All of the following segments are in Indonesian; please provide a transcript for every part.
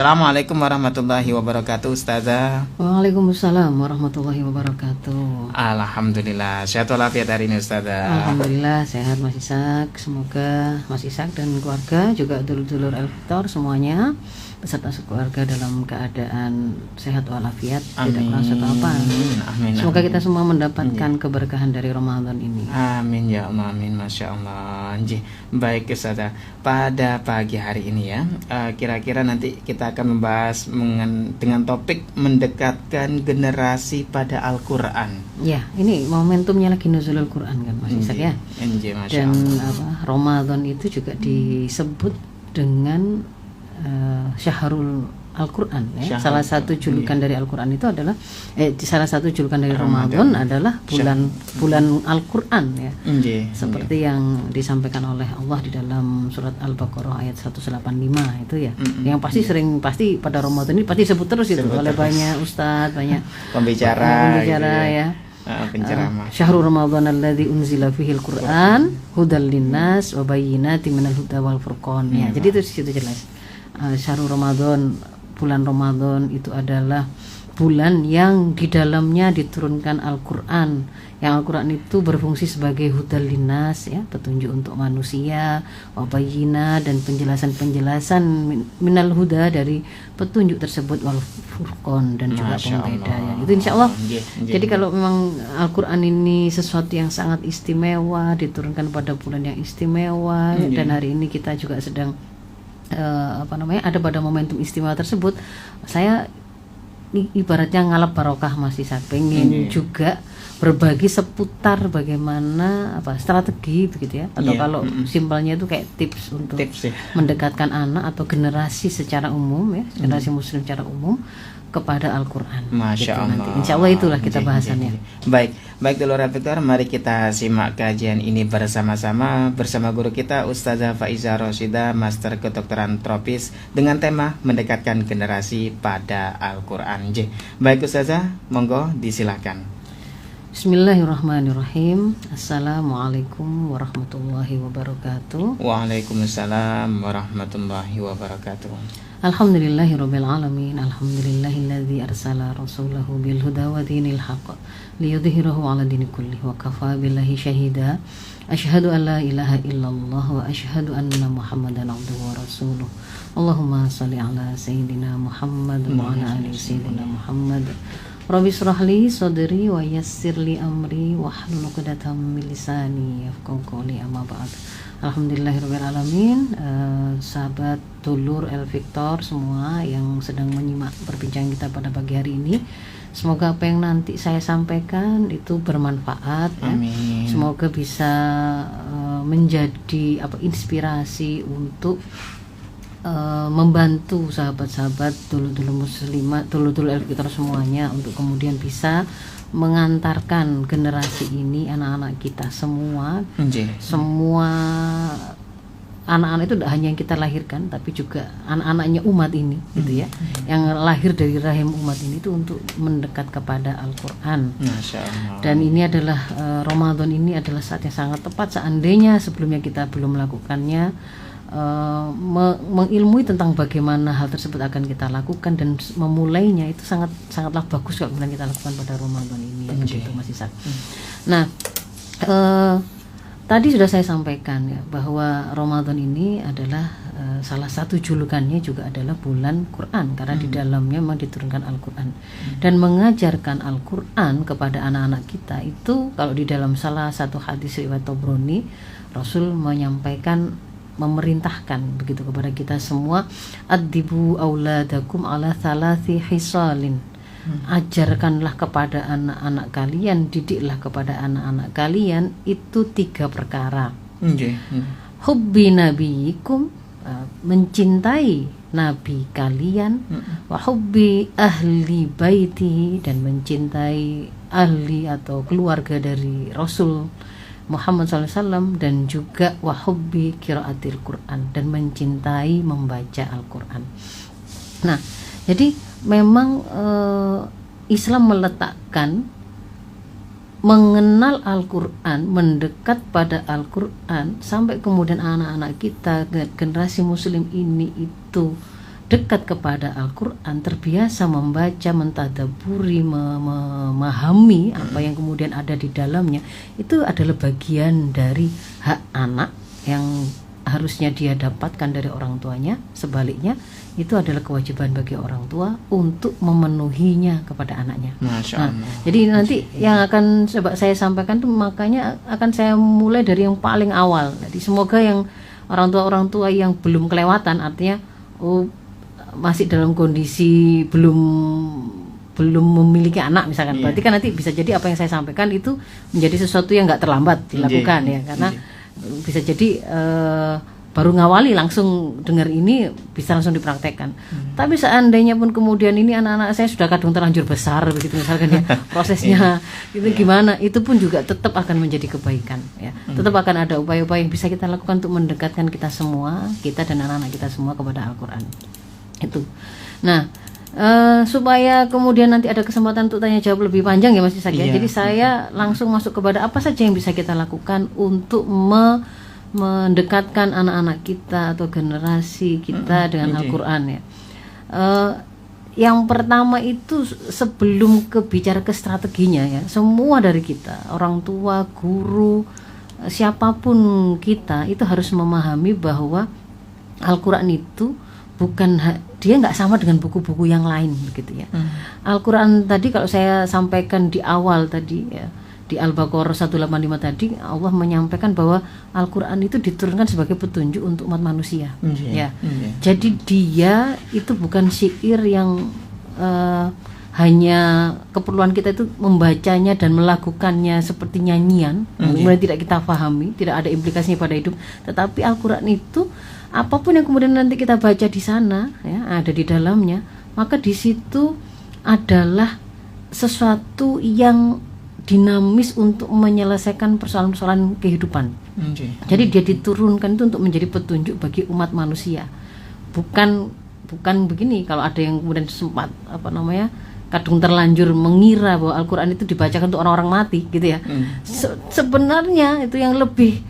Assalamualaikum warahmatullahi wabarakatuh, Ustazah. Waalaikumsalam warahmatullahi wabarakatuh. Alhamdulillah, sehat walafiat hari ini, Ustazah. Alhamdulillah sehat Mas Ishak. Semoga Mas Ishak dan keluarga, juga dulur-dulur El-Victor semuanya beserta keluarga dalam keadaan sehat walafiat, tidak kurang suatu apa. Amin. Semoga kita semua mendapatkan keberkahan dari Ramadan ini. Amin ya Allah, amin, masya Allah. Baik, Ustazah, pada pagi hari ini ya, kira-kira nanti kita akan membahas dengan topik mendekatkan generasi pada Al-Quran. Ya, ini momentumnya lagi nuzulul Quran kan Mas Ishak ya. Masya Dan Allah. Ramadan itu juga disebut dengan Syahrul Al-Quran ya. Salah satu julukan dari Al-Quran itu adalah salah satu julukan dari Ramadan adalah bulan Al-Quran ya. Seperti yang disampaikan oleh Allah di dalam surat Al-Baqarah ayat 185 itu ya. Yang pasti pada Ramadan ini pasti disebut terus itu oleh banyak ustadz, banyak pembicara gitu ya. Penceramah. Syahrul Ramadan alladzi unzila fihil Qur'an hudal linnas wa bayyinatin minal huda wal furqan. Ya, jadi itu situ jelas. Syahrul Ramadan, bulan Ramadan itu adalah bulan yang di dalamnya diturunkan Al-Quran. Yang Al-Quran itu berfungsi sebagai hudal linnas ya, petunjuk untuk manusia, wabayina, dan penjelasan-penjelasan minal huda, dari petunjuk tersebut, wal furqan, dan juga pembeda ya. Itu insya Allah. Jadi kalau memang Al-Quran ini sesuatu yang sangat istimewa, diturunkan pada bulan yang istimewa, dan hari ini kita juga sedang ada pada momentum istimewa tersebut, saya ibaratnya ngalap barokah Mas Ishak, pengen juga berbagi seputar bagaimana strategi begitu ya, atau kalau simpelnya itu kayak tips untuk mendekatkan anak atau generasi secara umum ya, generasi muslim secara umum kepada Al-Quran. Masya Allah. Nanti. Insya Allah itulah kita bahasannya. Baik dulur El-Victor, mari kita simak kajian ini bersama-sama bersama guru kita Ustazah Faizah Rosyida, Master Kedokteran Tropis, dengan tema mendekatkan generasi pada Al-Quran. Baik Ustazah, monggo disilahkan. Bismillahirrahmanirrahim. Assalamualaikum warahmatullahi wabarakatuh. Waalaikumsalam warahmatullahi wabarakatuh. Alhamdulillahirabbil alamin. Alhamdulillahilladzi arsala rasulahu bil huda wa dinil haqq liyudhhirahu 'ala dini kulli wa kafa billahi syahida. Asyhadu an la ilaha illallah wa asyhadu anna Muhammadan 'abduhu wa rasuluh. Allahumma shalli 'ala sayyidina Muhammad wa 'ala ali sayyidina Muhammad. Rabbi shrah li sadri wa yassir li amri wahlul 'uqdatam min lisani yafqahu qawli, amma ba'd. Alhamdulillahirabbil alamin. Sahabat dulur El-Victor semua yang sedang menyimak perbincangan kita pada pagi hari ini, semoga apa yang nanti saya sampaikan itu bermanfaat ya. Semoga bisa menjadi inspirasi untuk membantu sahabat-sahabat dulur-dulur muslimat, dulur-dulur El-Victor semuanya, untuk kemudian bisa mengantarkan generasi ini, anak-anak kita semua anak-anak itu tidak hanya yang kita lahirkan, tapi juga anak-anaknya umat ini gitu ya, yang lahir dari rahim umat ini itu untuk mendekat kepada Al-Quran. Dan ini adalah Ramadan ini adalah saat yang sangat tepat. Seandainya sebelumnya kita belum melakukannya, mengilmui tentang bagaimana hal tersebut akan kita lakukan dan memulainya itu sangatlah bagus kalau kemudian kita lakukan pada Ramadan ini ya, begitu Mas Ishak. Nah, tadi sudah saya sampaikan ya, bahwa Ramadan ini adalah salah satu julukannya juga adalah bulan Quran, karena di dalamnya memang diturunkan Al-Quran. Dan mengajarkan Al-Quran kepada anak-anak kita itu, kalau di dalam salah satu hadis riwayat Tabrani, Rasul menyampaikan, memerintahkan begitu kepada kita semua, adibu auladakum ala thalathi hisalin. Ajarkanlah kepada anak-anak kalian, didiklah kepada anak-anak kalian itu 3 perkara. Hubbi nabiyikum, mencintai nabi kalian, wa hubbi ahli baiti, dan mencintai ahli atau keluarga dari Rasul Muhammad SAW, dan juga wahubbi qiraatil Quran, dan mencintai membaca Al-Quran. Nah, jadi memang Islam meletakkan mengenal Al-Quran, mendekat pada Al-Quran, sampai kemudian anak-anak kita, generasi muslim ini itu dekat kepada Al-Quran, terbiasa membaca, mentadaburi, memahami apa yang kemudian ada di dalamnya, itu adalah bagian dari hak anak yang harusnya dia dapatkan dari orang tuanya. Sebaliknya, itu adalah kewajiban bagi orang tua untuk memenuhinya kepada anaknya. Masya Allah. Jadi nanti yang akan coba saya sampaikan tuh, makanya akan saya mulai dari yang paling awal. Jadi semoga yang orang tua yang belum kelewatan, artinya masih dalam kondisi belum memiliki anak misalkan, berarti kan nanti bisa jadi apa yang saya sampaikan itu menjadi sesuatu yang nggak terlambat dilakukan, ya, karena bisa jadi baru ngawali langsung dengar ini bisa langsung dipraktekkan. Tapi seandainya pun kemudian ini anak-anak saya sudah kadung terlanjur besar begitu misalkan, ya, prosesnya itu gimana, itu pun juga tetap akan menjadi kebaikan, ya. Tetap akan ada upaya-upaya yang bisa kita lakukan untuk mendekatkan kita semua, kita dan anak-anak kita semua kepada Al-Quran itu. Nah, supaya kemudian nanti ada kesempatan untuk tanya jawab lebih panjang, ya Mas Ishak, ya. Jadi saya langsung masuk kepada apa saja yang bisa kita lakukan untuk mendekatkan anak-anak kita atau generasi kita dengan Al-Quran, ya. Yang pertama itu, sebelum bicara ke strateginya, ya, semua dari kita, orang tua, guru, siapapun kita, itu harus memahami bahwa Al-Quran itu dia nggak sama dengan buku-buku yang lain begitu, ya. Al-Quran tadi kalau saya sampaikan di awal tadi, ya, di Al-Baqarah 185 tadi, Allah menyampaikan bahwa Al-Quran itu diturunkan sebagai petunjuk untuk umat manusia, ya. Jadi dia itu bukan syair yang hanya keperluan kita itu membacanya dan melakukannya seperti nyanyian, kemudian tidak kita pahami, tidak ada implikasinya pada hidup. Tetapi Al-Quran itu apapun yang kemudian nanti kita baca di sana, ya, ada di dalamnya, maka di situ adalah sesuatu yang dinamis untuk menyelesaikan persoalan-persoalan kehidupan. Jadi dia diturunkan itu untuk menjadi petunjuk bagi umat manusia. Bukan begini, kalau ada yang kemudian sempat kadung terlanjur mengira bahwa Al-Quran itu dibacakan untuk orang-orang mati gitu, ya. Sebenarnya itu yang lebih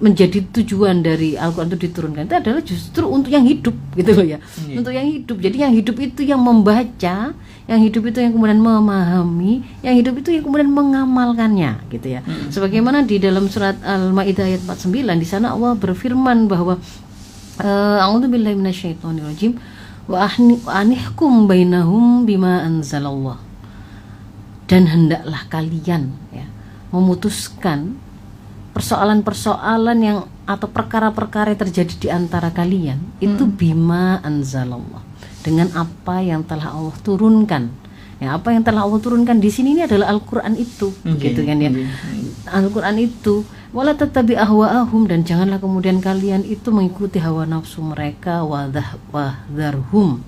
menjadi tujuan dari Al-Quran itu diturunkan itu adalah justru untuk yang hidup gitu loh, ya. Untuk yang hidup. Jadi yang hidup itu yang membaca, yang hidup itu yang kemudian memahami, yang hidup itu yang kemudian mengamalkannya gitu, ya. Sebagaimana di dalam surat Al-Maidah ayat 49, di sana Allah berfirman bahwa a'udzubillahi minasyaitonirrajim wa anihkum bainahum bima anzalallah, dan hendaklah kalian, ya, memutuskan persoalan-persoalan yang atau perkara-perkara yang terjadi di antara kalian itu bima anzalallah, dengan apa yang telah Allah turunkan. Ya, apa yang telah Allah turunkan di sini ini adalah Al-Quran itu, gitu kan, ya. Al-Quran itu, wala tattabi ahwa'ahum, dan janganlah kemudian kalian itu mengikuti hawa nafsu mereka, wahdharhum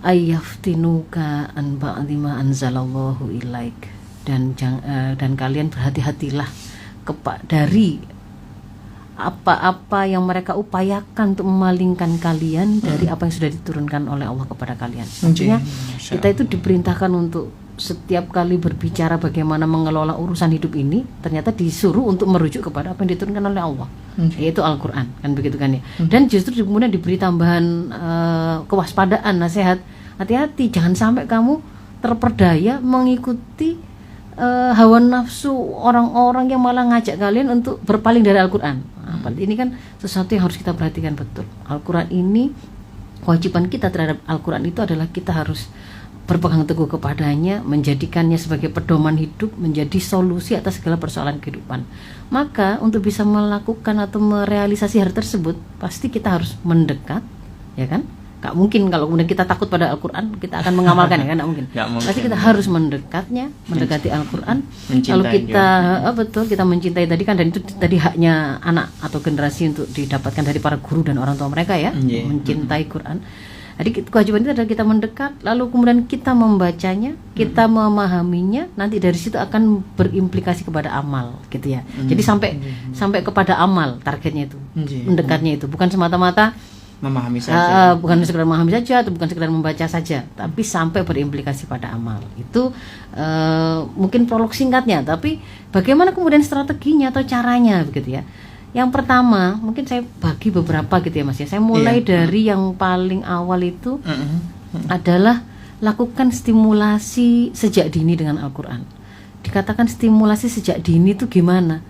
ayyaftinuka an ba'di ma anzalallahu ilaik, dan kalian berhati-hatilah dari apa yang mereka upayakan untuk memalingkan kalian dari apa yang sudah diturunkan oleh Allah kepada kalian. Maksudnya kita itu diperintahkan untuk setiap kali berbicara bagaimana mengelola urusan hidup ini, ternyata disuruh untuk merujuk kepada apa yang diturunkan oleh Allah, yaitu Al-Quran, kan begitu kan, ya. Dan justru kemudian diberi tambahan kewaspadaan, nasihat, hati-hati jangan sampai kamu terperdaya mengikuti hawa nafsu orang-orang yang malah ngajak kalian untuk berpaling dari Al-Quran. Ini kan sesuatu yang harus kita perhatikan betul. Al-Quran ini, kewajiban kita terhadap Al-Quran itu adalah kita harus berpegang teguh kepadanya, menjadikannya sebagai pedoman hidup, menjadi solusi atas segala persoalan kehidupan. Maka untuk bisa melakukan atau merealisasi hal tersebut, pasti kita harus mendekat, ya kan? Gak mungkin kalau kemudian kita takut pada Al-Quran kita akan mengamalkan, ya kan? Gak mungkin. Pasti kita harus mendekati Al-Quran. Kalau kita kita mencintai tadi kan, dan itu tadi haknya anak atau generasi untuk didapatkan dari para guru dan orang tua mereka, ya, mencintai Quran. Jadi kewajiban itu adalah kita mendekat, lalu kemudian kita membacanya, kita memahaminya, nanti dari situ akan berimplikasi kepada amal, gitu, ya. Jadi sampai kepada amal, targetnya itu, mendekatnya itu bukan semata-mata memahami saja, bukan sekedar memahami saja atau bukan sekedar membaca saja, tapi sampai berimplikasi pada amal. Itu mungkin prolog singkatnya, tapi bagaimana kemudian strateginya atau caranya, begitu, ya. Yang pertama, mungkin saya bagi beberapa gitu ya Mas ya. Saya mulai dari yang paling awal itu adalah lakukan stimulasi sejak dini dengan Al-Qur'an. Dikatakan stimulasi sejak dini itu gimana?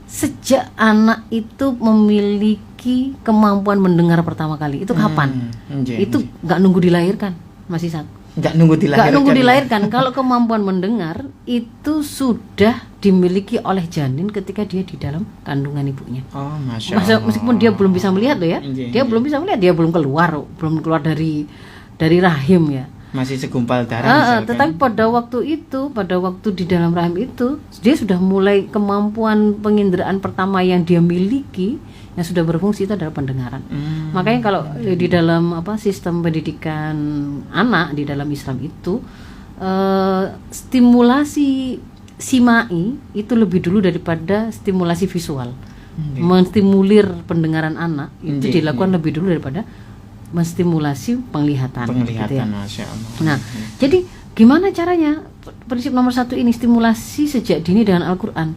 Sejak anak itu memiliki kemampuan mendengar pertama kali. Itu kapan? Itu nggak nunggu dilahirkan, Mas Ishak. Nggak nunggu dilahirkan. Kalau kemampuan mendengar itu sudah dimiliki oleh janin ketika dia di dalam kandungan ibunya. Oh, Masya Allah. Meskipun dia belum bisa melihat loh ya, dia belum bisa melihat, dia belum keluar dari rahim ya. Masih segumpal darah. Tetapi pada waktu di dalam rahim itu, dia sudah mulai kemampuan penginderaan pertama yang dia miliki, yang sudah berfungsi itu adalah pendengaran. Makanya kalau di dalam sistem pendidikan anak di dalam Islam itu stimulasi simai itu lebih dulu daripada stimulasi visual. Menstimulir pendengaran anak itu dilakukan lebih dulu daripada menstimulasi penglihatan gitu ya. Masya Allah. Nah, jadi gimana caranya? Prinsip nomor 1 ini, stimulasi sejak dini dengan Al-Quran.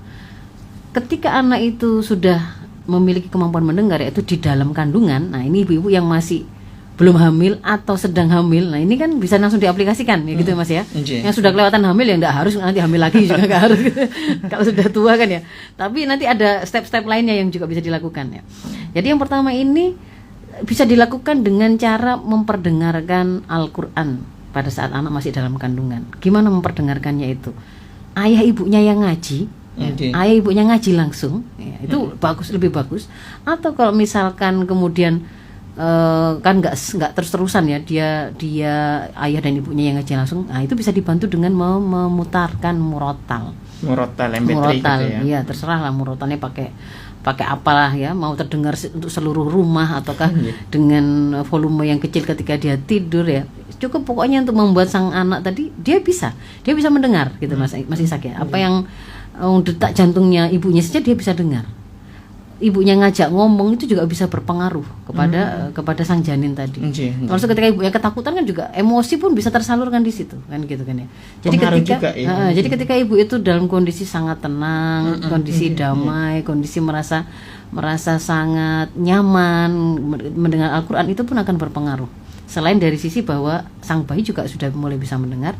Ketika anak itu sudah memiliki kemampuan mendengar, yaitu di dalam kandungan. Nah, ini ibu-ibu yang masih belum hamil atau sedang hamil, nah ini kan bisa langsung diaplikasikan ya gitu Mas ya. Yang sudah kelewatan hamil ya enggak harus nanti hamil lagi juga enggak harus kalau sudah tua kan ya. Tapi nanti ada step-step lainnya yang juga bisa dilakukan ya. Jadi yang pertama ini bisa dilakukan dengan cara memperdengarkan Al-Quran pada saat anak masih dalam kandungan. Gimana memperdengarkannya itu? Ayah ibunya yang ngaji, ayah ibunya ngaji langsung, ya, itu lebih bagus. Atau kalau misalkan kemudian kan nggak terus-terusan ya, dia ayah dan ibunya yang ngaji langsung, nah itu bisa dibantu dengan memutarkan murotal MP3 gitu ya. Iya, terserah lah murotalnya pakai apalah ya, mau terdengar untuk seluruh rumah ataukah dengan volume yang kecil ketika dia tidur ya, cukup pokoknya untuk membuat sang anak tadi dia bisa mendengar gitu Mas Ishak ya. Apa yang detak jantungnya ibunya saja dia bisa dengar. Ibunya ngajak ngomong itu juga bisa berpengaruh kepada sang janin tadi. Termasuk ketika ibunya ketakutan kan juga emosi pun bisa tersalurkan di situ kan gitu kan ya. Jadi ketika ibu itu dalam kondisi sangat tenang, kondisi damai, kondisi merasa sangat nyaman mendengar Al-Qur'an, itu pun akan berpengaruh. Selain dari sisi bahwa sang bayi juga sudah mulai bisa mendengar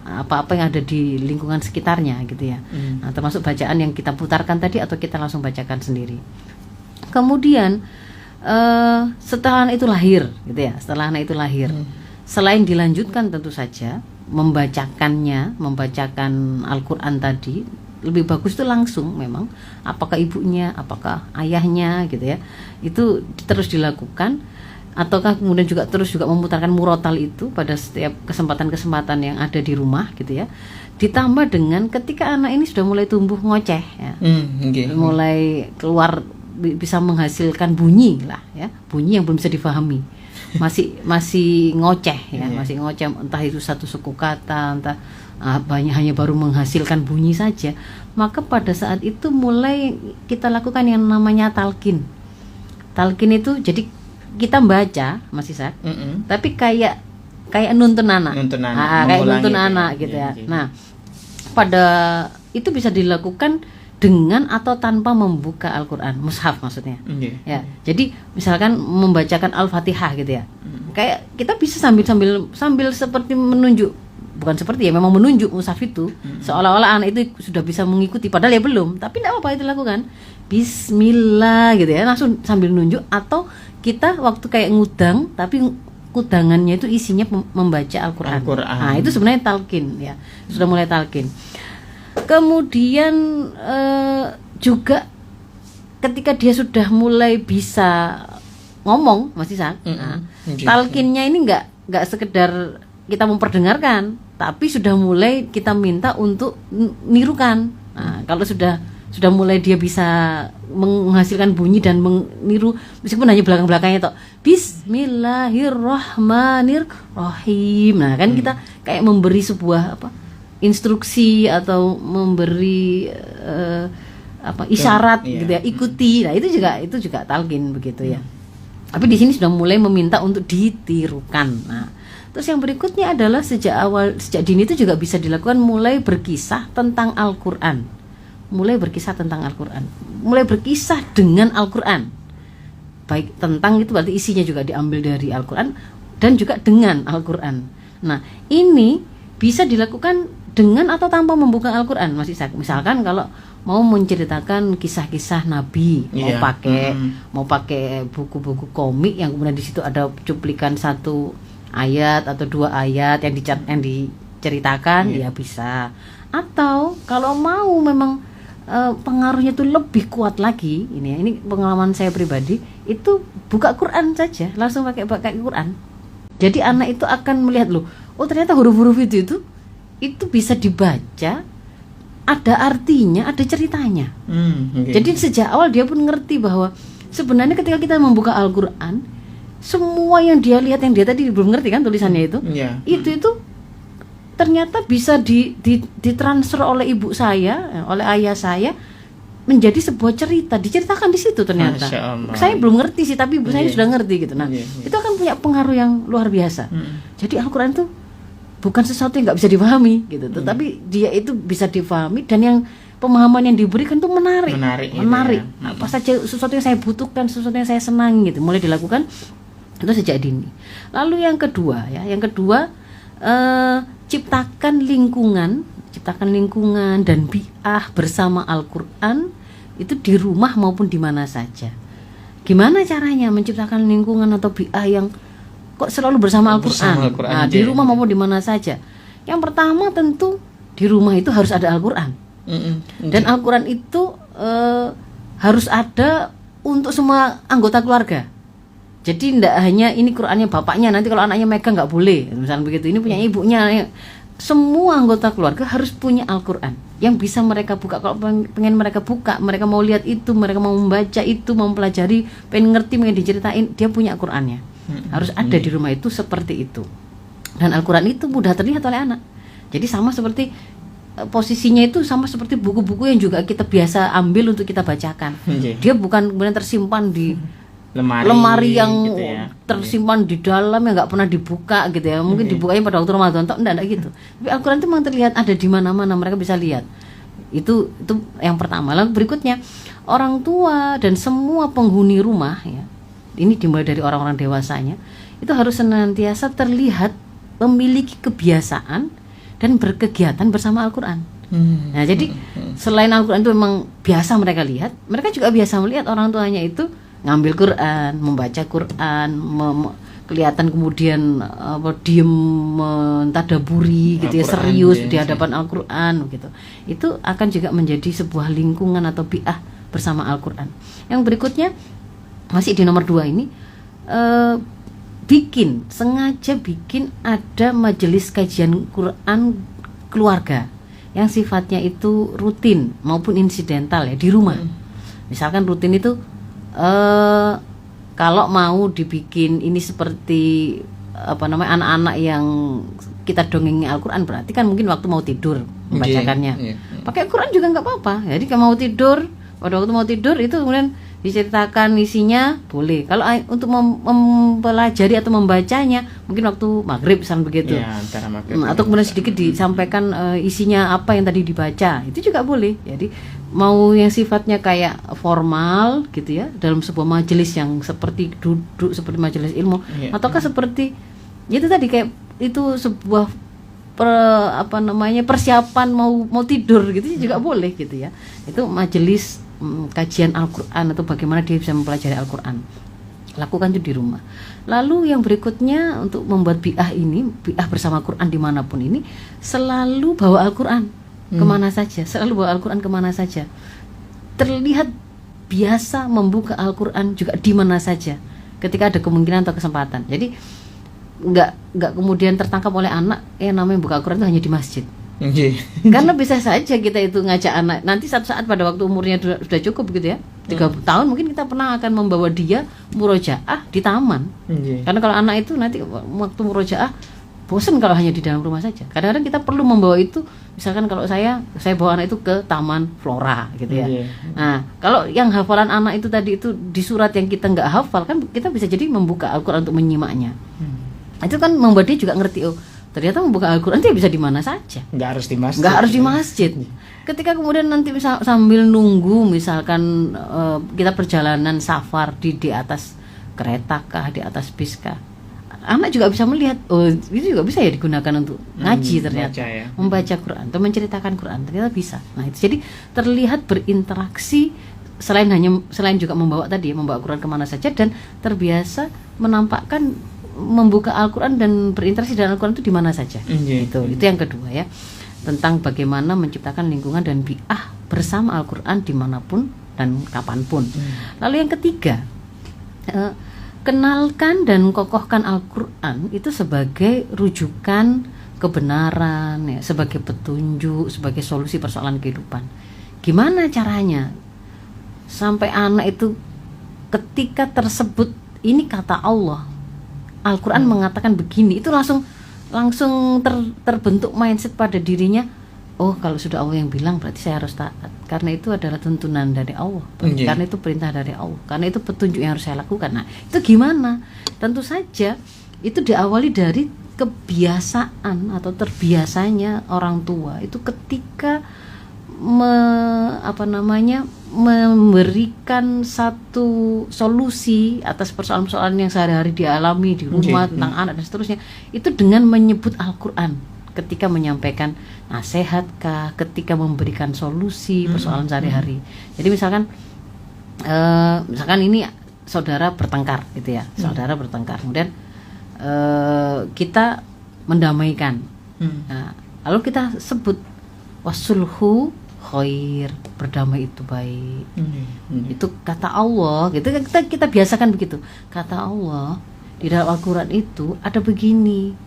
apa-apa yang ada di lingkungan sekitarnya gitu ya. Nah, termasuk bacaan yang kita putarkan tadi atau kita langsung bacakan sendiri. Kemudian setelah anak itu lahir gitu ya, selain dilanjutkan tentu saja membacakan Al-Qur'an tadi, lebih bagus itu langsung memang, apakah ibunya, apakah ayahnya gitu ya, itu terus dilakukan. Ataukah kemudian juga memutarkan murotal itu pada setiap kesempatan-kesempatan yang ada di rumah gitu ya. Ditambah dengan ketika anak ini sudah mulai tumbuh ngoceh ya, mulai keluar bisa menghasilkan bunyi lah ya, bunyi yang belum bisa difahami, masih ngoceh ya, masih ngoceh, entah itu satu suku kata, entah hanya baru menghasilkan bunyi saja, maka pada saat itu mulai kita lakukan yang namanya talqin. Talqin itu jadi kita baca Mas Ishak, tapi kayak nuntun anak, kayak nuntun anak gitu ya. Nah, pada itu bisa dilakukan dengan atau tanpa membuka Al-Qur'an, mushaf maksudnya. Ya, jadi misalkan membacakan Al-Fatihah gitu ya. Kayak kita bisa sambil seperti menunjuk, bukan seperti ya, memang menunjuk mushaf itu, seolah-olah anak itu sudah bisa mengikuti, padahal ya belum. Tapi tidak apa-apa itu lakukan. Bismillah gitu ya, langsung sambil nunjuk. Atau kita waktu kayak ngudang, tapi kudangannya itu isinya membaca Al-Qur'an. Nah, itu sebenarnya talqin ya, sudah mulai talqin. Kemudian juga ketika dia sudah mulai bisa ngomong, Mas Ishak, talqinnya ini nggak sekedar kita memperdengarkan, tapi sudah mulai kita minta untuk nirukan. Nah, kalau sudah mulai dia bisa menghasilkan bunyi dan meniru, meskipun hanya belakang-belakangnya toh, Bismillahirrahmanirrahim. Nah, kan kita kayak memberi sebuah instruksi atau memberi isyarat gitu ya, ikuti. Nah, itu juga talqin begitu ya. Tapi di sini sudah mulai meminta untuk ditirukan. Nah, terus yang berikutnya adalah sejak dini itu juga bisa dilakukan mulai berkisah tentang Al-Qur'an. mulai berkisah tentang Al-Quran, mulai berkisah dengan Al-Quran. Baik tentang itu berarti isinya juga diambil dari Al-Quran dan juga dengan Al-Quran. Nah, ini bisa dilakukan dengan atau tanpa membuka Al-Quran, Mas Ishak. Misalkan kalau mau menceritakan kisah-kisah Nabi, mau pakai buku-buku komik yang kemudian di situ ada cuplikan 1 ayat atau 2 ayat yang diceritakan, ya bisa. Atau kalau mau memang pengaruhnya itu lebih kuat lagi, ini pengalaman saya pribadi, itu buka Quran saja, langsung pakai Quran. Jadi anak itu akan melihat, loh, oh ternyata huruf-huruf itu bisa dibaca, ada artinya, ada ceritanya. Jadi sejak awal dia pun ngerti bahwa sebenarnya ketika kita membuka Al-Quran, semua yang dia lihat, yang dia tadi belum ngerti kan tulisannya itu ternyata bisa ditransfer oleh ibu saya, oleh ayah saya, menjadi sebuah cerita, diceritakan di situ ternyata. Saya belum ngerti sih, tapi ibu saya sudah ngerti gitu. Nah, itu akan punya pengaruh yang luar biasa. Jadi Al-Quran itu bukan sesuatu yang nggak bisa dipahami gitu, tetapi dia itu bisa dipahami, dan yang pemahaman yang diberikan itu menarik. Apa saja sesuatu yang saya butuhkan, sesuatu yang saya senang gitu, mulai dilakukan itu sejak dini. Lalu yang kedua ciptakan lingkungan dan bi'ah bersama Al-Quran itu di rumah maupun di mana saja. Gimana caranya menciptakan lingkungan atau bi'ah yang kok selalu bersama Al-Quran? Nah, di rumah maupun di mana saja. Yang pertama tentu di rumah itu harus ada Al-Quran. Dan Al-Quran itu harus ada untuk semua anggota keluarga. Jadi tidak hanya ini Qurannya bapaknya, nanti kalau anaknya megang nggak boleh, misalnya begitu. Ini punya ibunya. Semua anggota keluarga harus punya Al-Quran yang bisa mereka buka. Kalau pengen mereka buka, mereka mau lihat itu, mereka mau membaca itu, mau mempelajari, pengen ngerti, pengen diceritain, dia punya Qurannya. Harus ada di rumah itu seperti itu. Dan Al-Quran itu mudah terlihat oleh anak. Jadi sama seperti posisinya itu sama seperti buku-buku yang juga kita biasa ambil untuk kita bacakan. Dia bukan kemudian tersimpan di lemari yang gitu ya, tersimpan di dalam yang nggak pernah dibuka gitu ya. Mungkin dibukanya pada waktu Ramadan, enggak gitu. Tapi Al-Quran itu memang terlihat ada di mana-mana, mereka bisa lihat. Itu yang pertama. Lalu berikutnya, orang tua dan semua penghuni rumah ya. Ini dimulai dari orang-orang dewasanya, itu harus senantiasa terlihat memiliki kebiasaan dan berkegiatan bersama Al-Quran. Nah, jadi selain Al-Quran itu memang biasa mereka lihat, mereka juga biasa melihat orang tuanya itu ngambil Quran, membaca Quran, kelihatan kemudian diem mentadaburi gitu ya, serius di hadapan Al-Quran gitu. Itu akan juga menjadi sebuah lingkungan atau bi'ah bersama Al-Quran. Yang berikutnya masih di nomor 2 ini, sengaja bikin ada majelis kajian Quran keluarga yang sifatnya itu rutin maupun insidental ya di rumah. Misalkan rutin itu kalau mau dibikin ini seperti anak-anak yang kita dongengi Al-Quran, berarti kan mungkin waktu mau tidur membacakannya. Pakai Quran juga nggak apa-apa. Jadi kalau mau tidur, pada waktu mau tidur itu kemudian diceritakan isinya boleh. Kalau untuk mempelajari atau membacanya mungkin waktu maghrib misalnya begitu. Antara maghrib atau kemudian sedikit disampaikan isinya apa yang tadi dibaca, itu juga boleh. Jadi mau yang sifatnya kayak formal gitu ya, dalam sebuah majelis yang seperti duduk seperti majelis ilmu, ataukah seperti itu tadi kayak itu sebuah persiapan mau tidur gitu juga boleh gitu ya. Itu majelis kajian Al-Quran atau bagaimana dia bisa mempelajari Al-Quran. Lakukan itu di rumah. Lalu yang berikutnya, untuk membuat bi'ah bersama Quran dimanapun ini, selalu bawa Al-Quran kemana saja, selalu bawa Al-Quran kemana saja. Terlihat biasa membuka Al-Quran juga di mana saja ketika ada kemungkinan atau kesempatan. Jadi nggak kemudian tertangkap oleh anak yang namanya buka Al-Quran itu hanya di masjid. Karena bisa saja kita itu ngajak anak, nanti satu saat pada waktu umurnya sudah cukup gitu ya, 3 tahun mungkin kita pernah akan membawa dia murojaah di taman. Karena kalau anak itu nanti waktu murojaah bosan kalau hanya di dalam rumah saja. Kadang-kadang kita perlu membawa itu, misalkan kalau saya bawa anak itu ke taman flora gitu ya. Nah, kalau yang hafalan anak itu tadi itu di surat yang kita nggak hafal, kan kita bisa jadi membuka Al-Quran untuk menyimaknya. Itu kan membuat dia juga ngerti, oh Ternyata membuka Al-Quran itu bisa di mana saja. Nggak harus di masjid. Nggak harus di masjid. Ketika kemudian nanti sambil nunggu, misalkan kita perjalanan safar di atas kereta kah, di atas bis kah, anak juga bisa melihat, oh itu juga bisa ya digunakan untuk ngaji ternyata, membaca Quran atau menceritakan Quran ternyata bisa. Nah itu jadi terlihat berinteraksi, selain juga membawa Quran kemana saja, dan terbiasa menampakkan membuka Al-Quran dan berinteraksi dengan Al-Quran itu di mana saja. Itu yang kedua ya, tentang bagaimana menciptakan lingkungan dan bi'ah bersama Al-Quran dimanapun dan kapanpun. Lalu yang ketiga, kenalkan dan kokohkan Al-Quran itu sebagai rujukan kebenaran ya, sebagai petunjuk, sebagai solusi persoalan kehidupan. Gimana caranya sampai anak itu ketika tersebut ini kata Allah, Al-Quran mengatakan begini, itu langsung terbentuk mindset pada dirinya. Oh, kalau sudah Allah yang bilang berarti saya harus taat, karena itu adalah tuntunan dari Allah, karena itu perintah dari Allah, karena itu petunjuk yang harus saya lakukan. Nah itu gimana? Tentu saja itu diawali dari kebiasaan atau terbiasanya orang tua itu ketika memberikan satu solusi atas persoalan-persoalan yang sehari-hari dialami di rumah tentang anak dan seterusnya, itu dengan menyebut Al-Quran ketika menyampaikan nasihat kah, ketika memberikan solusi persoalan sehari-hari. Jadi misalkan ini saudara bertengkar gitu ya, saudara bertengkar, kemudian kita mendamaikan. Nah, lalu kita sebut wasulhu khair, berdamai itu baik. Itu kata Allah, gitu. Kita biasakan begitu. Kata Allah di dalam Al-Quran itu ada begini.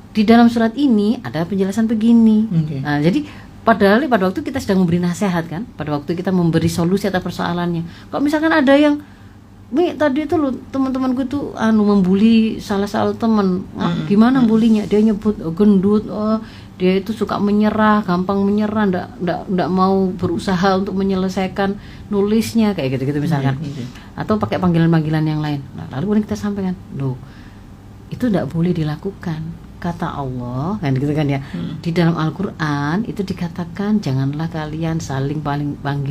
Di dalam surat ini ada penjelasan begini. Nah, jadi padahal pada waktu kita sedang memberi nasihat kan, pada waktu kita memberi solusi atas persoalannya. Kalau misalkan ada yang tadi itu loh teman-temanku itu membuli salah satu teman, gimana bulinya? Dia nyebut gendut, dia itu suka menyerah, gampang menyerah, ndak mau berusaha untuk menyelesaikan nulisnya kayak gitu misalkan. Atau pakai panggilan-panggilan yang lain. Nah, lalu kemudian kita sampaikan, loh itu ndak boleh dilakukan. Kata Allah kan gitu kan ya. Di dalam Al-Quran itu dikatakan janganlah kalian saling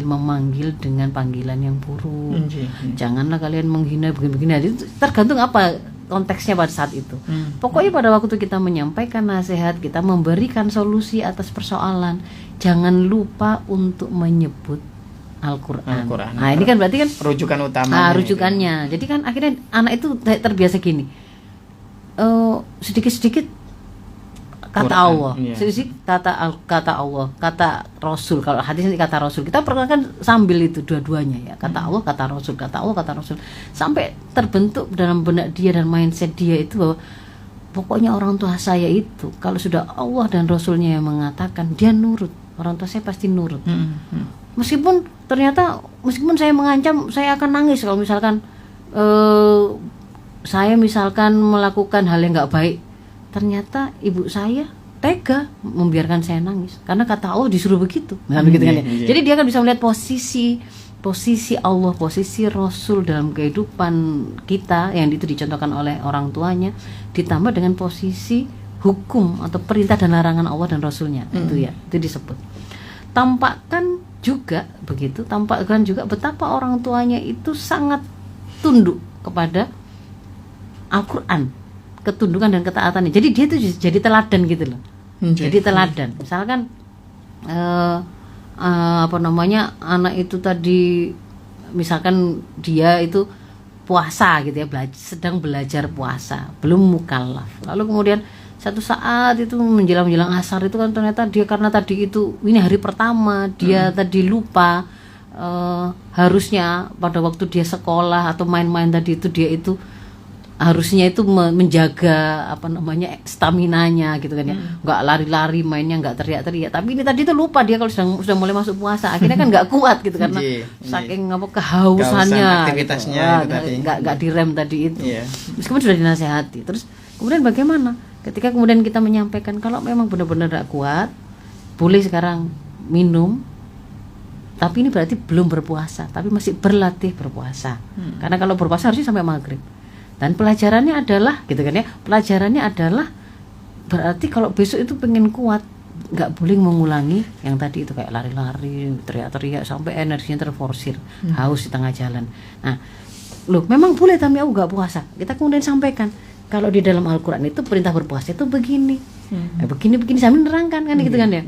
memanggil dengan panggilan yang buruk. Janganlah kalian menghina begini-begini. Itu tergantung apa konteksnya pada saat itu. Pokoknya pada waktu kita menyampaikan nasihat, kita memberikan solusi atas persoalan, jangan lupa untuk menyebut Al-Quran. Nah ini kan berarti kan rujukan utamanya. Rujukannya. Jadi kan akhirnya anak itu terbiasa gini. Sedikit-sedikit kata Quran, Allah, sedikit kata Allah, kata Rasul. Kalau hadis ini kata Rasul, kita perkenalkan sambil itu dua-duanya ya, kata Allah, kata Rasul, kata Allah, kata Rasul, sampai terbentuk dalam benak dia dan mindset dia itu bahwa pokoknya orang tua saya itu kalau sudah Allah dan Rasulnya yang mengatakan, dia nurut. Orang tua saya pasti nurut. Meskipun saya mengancam, saya akan nangis kalau misalkan saya misalkan melakukan hal yang nggak baik, ternyata ibu saya tega membiarkan saya nangis karena kata Allah disuruh begitu, begitu kan ya. Jadi dia kan bisa melihat posisi Allah, posisi Rasul dalam kehidupan kita yang itu dicontohkan oleh orang tuanya, ditambah dengan posisi hukum atau perintah dan larangan Allah dan Rasulnya. Itu disebut. Tampakkan juga betapa orang tuanya itu sangat tunduk kepada Al-Quran, ketundukan dan ketaatannya. Jadi dia itu jadi teladan gitu loh. Jadi teladan. Misalkan anak itu tadi, misalkan dia itu puasa gitu ya, sedang belajar puasa, belum mukallaf. Lalu kemudian satu saat itu menjelang asar itu kan ternyata dia karena tadi itu ini hari pertama, dia tadi lupa harusnya pada waktu dia sekolah atau main-main tadi itu dia itu harusnya itu menjaga staminanya gitu kan ya, nggak lari-lari, mainnya nggak teriak-teriak. Tapi ini tadi itu lupa dia kalau sudah mulai masuk puasa, akhirnya kan nggak kuat gitu karena saking kehausannya, aktivitasnya nggak direm tadi itu. Meskipun sudah dinasehati. Terus kemudian bagaimana? Ketika kemudian kita menyampaikan kalau memang benar-benar nggak kuat, boleh sekarang minum. Tapi ini berarti belum berpuasa, tapi masih berlatih berpuasa. Karena kalau berpuasa harusnya sampai maghrib. Dan pelajarannya adalah gitu kan ya, pelajarannya adalah berarti kalau besok itu pengen kuat, nggak boleh mengulangi yang tadi itu kayak lari-lari, teriak-teriak sampai energinya terforsir, haus di tengah jalan. Nah, loh memang boleh tapi aku nggak puasa. Kita kemudian sampaikan kalau di dalam Al-Quran itu perintah berpuasa itu begini, begini sambil menerangkan kan gitu kan ya.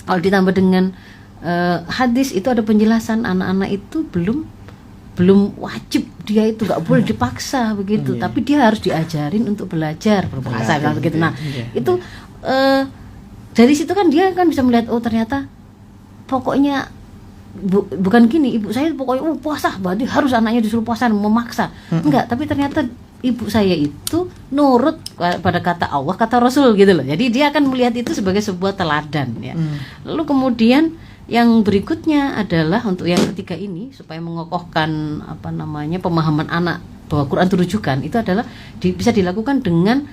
Kalau ditambah dengan hadis itu ada penjelasan anak-anak itu belum wajib, dia itu nggak boleh dipaksa begitu, tapi dia harus diajarin untuk belajar berpuasa kan begitu. Nah itu dari situ kan dia kan bisa melihat, oh ternyata pokoknya bukan gini, ibu saya pokoknya puasa berarti harus anaknya disuruh puasa, memaksa. Enggak, tapi ternyata ibu saya itu nurut pada kata Allah, kata Rasul gitu loh. Jadi dia akan melihat itu sebagai sebuah teladan ya. Lalu kemudian yang berikutnya adalah untuk yang ketiga ini, supaya mengokohkan pemahaman anak bahwa Quran itu rujukan, itu adalah bisa dilakukan dengan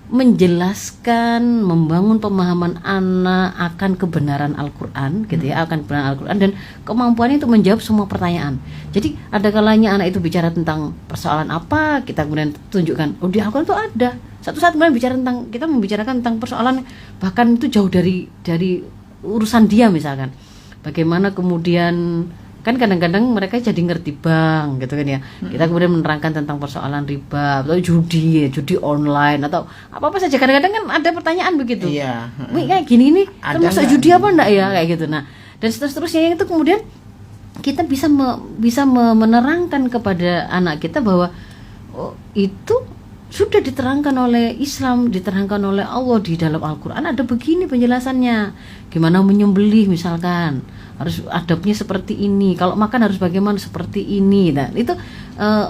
menjelaskan, membangun pemahaman anak akan kebenaran Al-Quran gitu ya, akan kebenaran Al-Quran dan kemampuannya untuk menjawab semua pertanyaan. Jadi ada kalanya anak itu bicara tentang persoalan apa, kita kemudian tunjukkan, oh di Al-Quran itu ada. Satu saat kemudian kita membicarakan tentang persoalan bahkan itu jauh dari urusan dia misalkan. Bagaimana kemudian kan kadang-kadang mereka jadi ngerti bank gitu kan ya. Kita kemudian menerangkan tentang persoalan riba atau judi online atau apa saja. Kadang-kadang kan ada pertanyaan begitu. Iya. Kayak gini nih termasuk judi apa enggak ya kayak gitu. Nah, dan seterusnya itu kemudian kita bisa menerangkan kepada anak kita bahwa itu sudah diterangkan oleh Islam, diterangkan oleh Allah di dalam Al-Quran, ada begini penjelasannya. Gimana menyembelih misalkan, harus adabnya seperti ini, kalau makan harus bagaimana seperti ini. Nah itu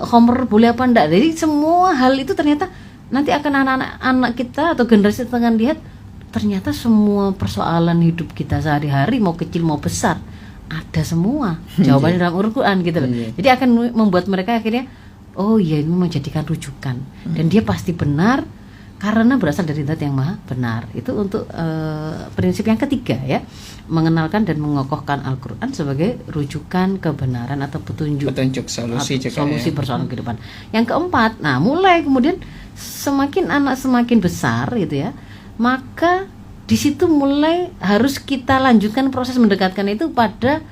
khamr boleh apa enggak. Jadi semua hal itu ternyata nanti akan anak-anak kita atau generasi akan lihat ternyata semua persoalan hidup kita sehari-hari, mau kecil mau besar, ada semua jawabannya dalam Al-Quran gitu loh. Jadi akan membuat mereka akhirnya, oh iya, ini menjadikan rujukan dan dia pasti benar karena berasal dari Zat yang Maha Benar. Itu untuk prinsip yang ketiga ya, mengenalkan dan mengokohkan Al-Quran sebagai rujukan kebenaran atau petunjuk solusi persoalan kehidupan. Yang keempat, nah mulai kemudian semakin anak semakin besar gitu ya, maka di situ mulai harus kita lanjutkan proses mendekatkan itu pada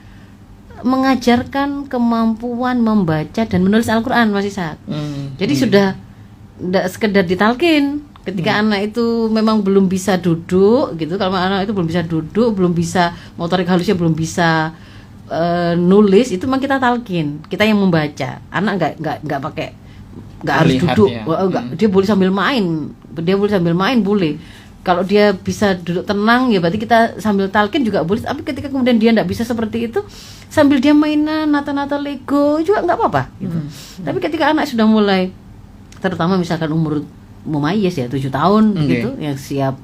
mengajarkan kemampuan membaca dan menulis Al-Quran, Mas Ishak. Jadi sudah tidak sekedar ditalkin ketika anak itu memang belum bisa duduk gitu. Kalau anak itu belum bisa duduk, belum bisa motorik halusnya, belum bisa nulis, itu memang kita talkin, kita yang membaca. Anak nggak pakai, nggak harus duduk ya. Dia boleh sambil main boleh. Kalau dia bisa duduk tenang ya berarti kita sambil talkin juga boleh. Tapi ketika kemudian dia nggak bisa seperti itu, sambil dia mainan nata-nata Lego juga nggak apa-apa gitu. Tapi ketika anak sudah mulai, terutama misalkan umur mumayyiz ya 7 tahun gitu, yang siap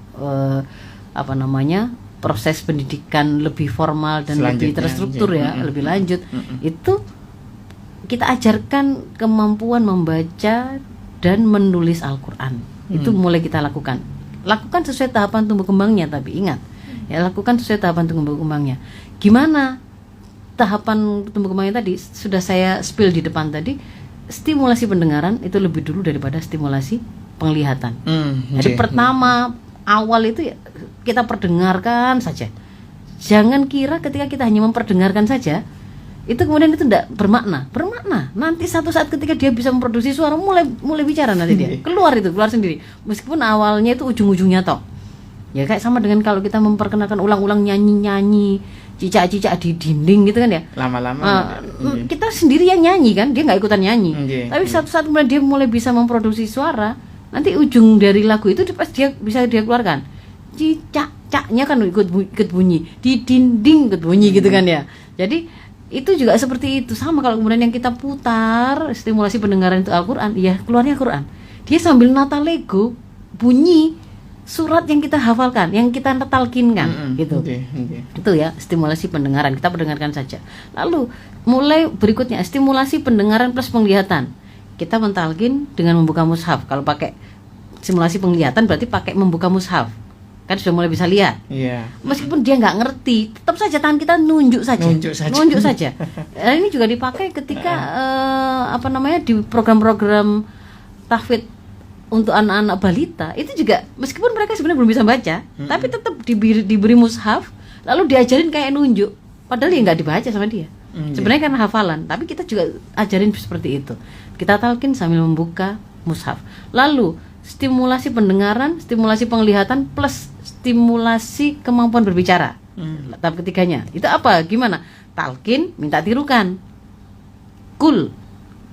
proses pendidikan lebih formal dan lebih terstruktur ya, lebih lanjut, itu kita ajarkan kemampuan membaca dan menulis Al-Quran. Itu mulai kita lakukan sesuai tahapan tumbuh kembangnya. Tapi ingat ya, lakukan sesuai tahapan tumbuh kembangnya. Gimana tahapan tumbuh kembangnya tadi sudah saya spill di depan tadi. Stimulasi pendengaran itu lebih dulu daripada stimulasi penglihatan. Jadi pertama awal itu ya, kita perdengarkan saja. Jangan kira ketika kita hanya memperdengarkan saja itu kemudian itu tidak bermakna. Nanti satu saat ketika dia bisa memproduksi suara, mulai bicara nanti dia keluar sendiri. Meskipun awalnya itu ujung-ujungnya toh. Ya kayak sama dengan kalau kita memperkenalkan ulang-ulang nyanyi cicak-cicak di dinding gitu kan ya. Lama-lama kita sendiri yang nyanyi kan, dia nggak ikutan nyanyi. Tapi satu saat kemudian dia mulai bisa memproduksi suara, nanti ujung dari lagu itu pas dia bisa dia keluarkan. Cicak-caknya kan ikut bunyi, di dinding ikut bunyi gitu kan ya. Jadi itu juga seperti itu, sama kalau kemudian yang kita putar stimulasi pendengaran itu Al-Quran, ya keluarnya Quran. Dia sambil nata Lego bunyi surat yang kita hafalkan, yang kita talkinkan gitu. Itu ya stimulasi pendengaran, kita pendengarkan saja. Lalu mulai berikutnya stimulasi pendengaran plus penglihatan. Kita mentalkin dengan membuka mushaf. Kalau pakai stimulasi penglihatan berarti pakai membuka mushaf. Kan sudah mulai bisa lihat. Meskipun dia nggak ngerti, tetap saja tangan kita nunjuk saja. Ini juga dipakai ketika di program-program tahfidz untuk anak-anak balita itu juga meskipun mereka sebenarnya belum bisa baca, tapi tetap diberi mushaf, lalu diajarin kayak nunjuk, padahal ya nggak dibaca sama dia. Sebenarnya kan hafalan, tapi kita juga ajarin seperti itu. Kita talqin sambil membuka mushaf. Lalu stimulasi pendengaran, stimulasi penglihatan plus stimulasi kemampuan berbicara. Tahap ketiganya itu apa? Gimana? Talqin, minta tirukan. Kul.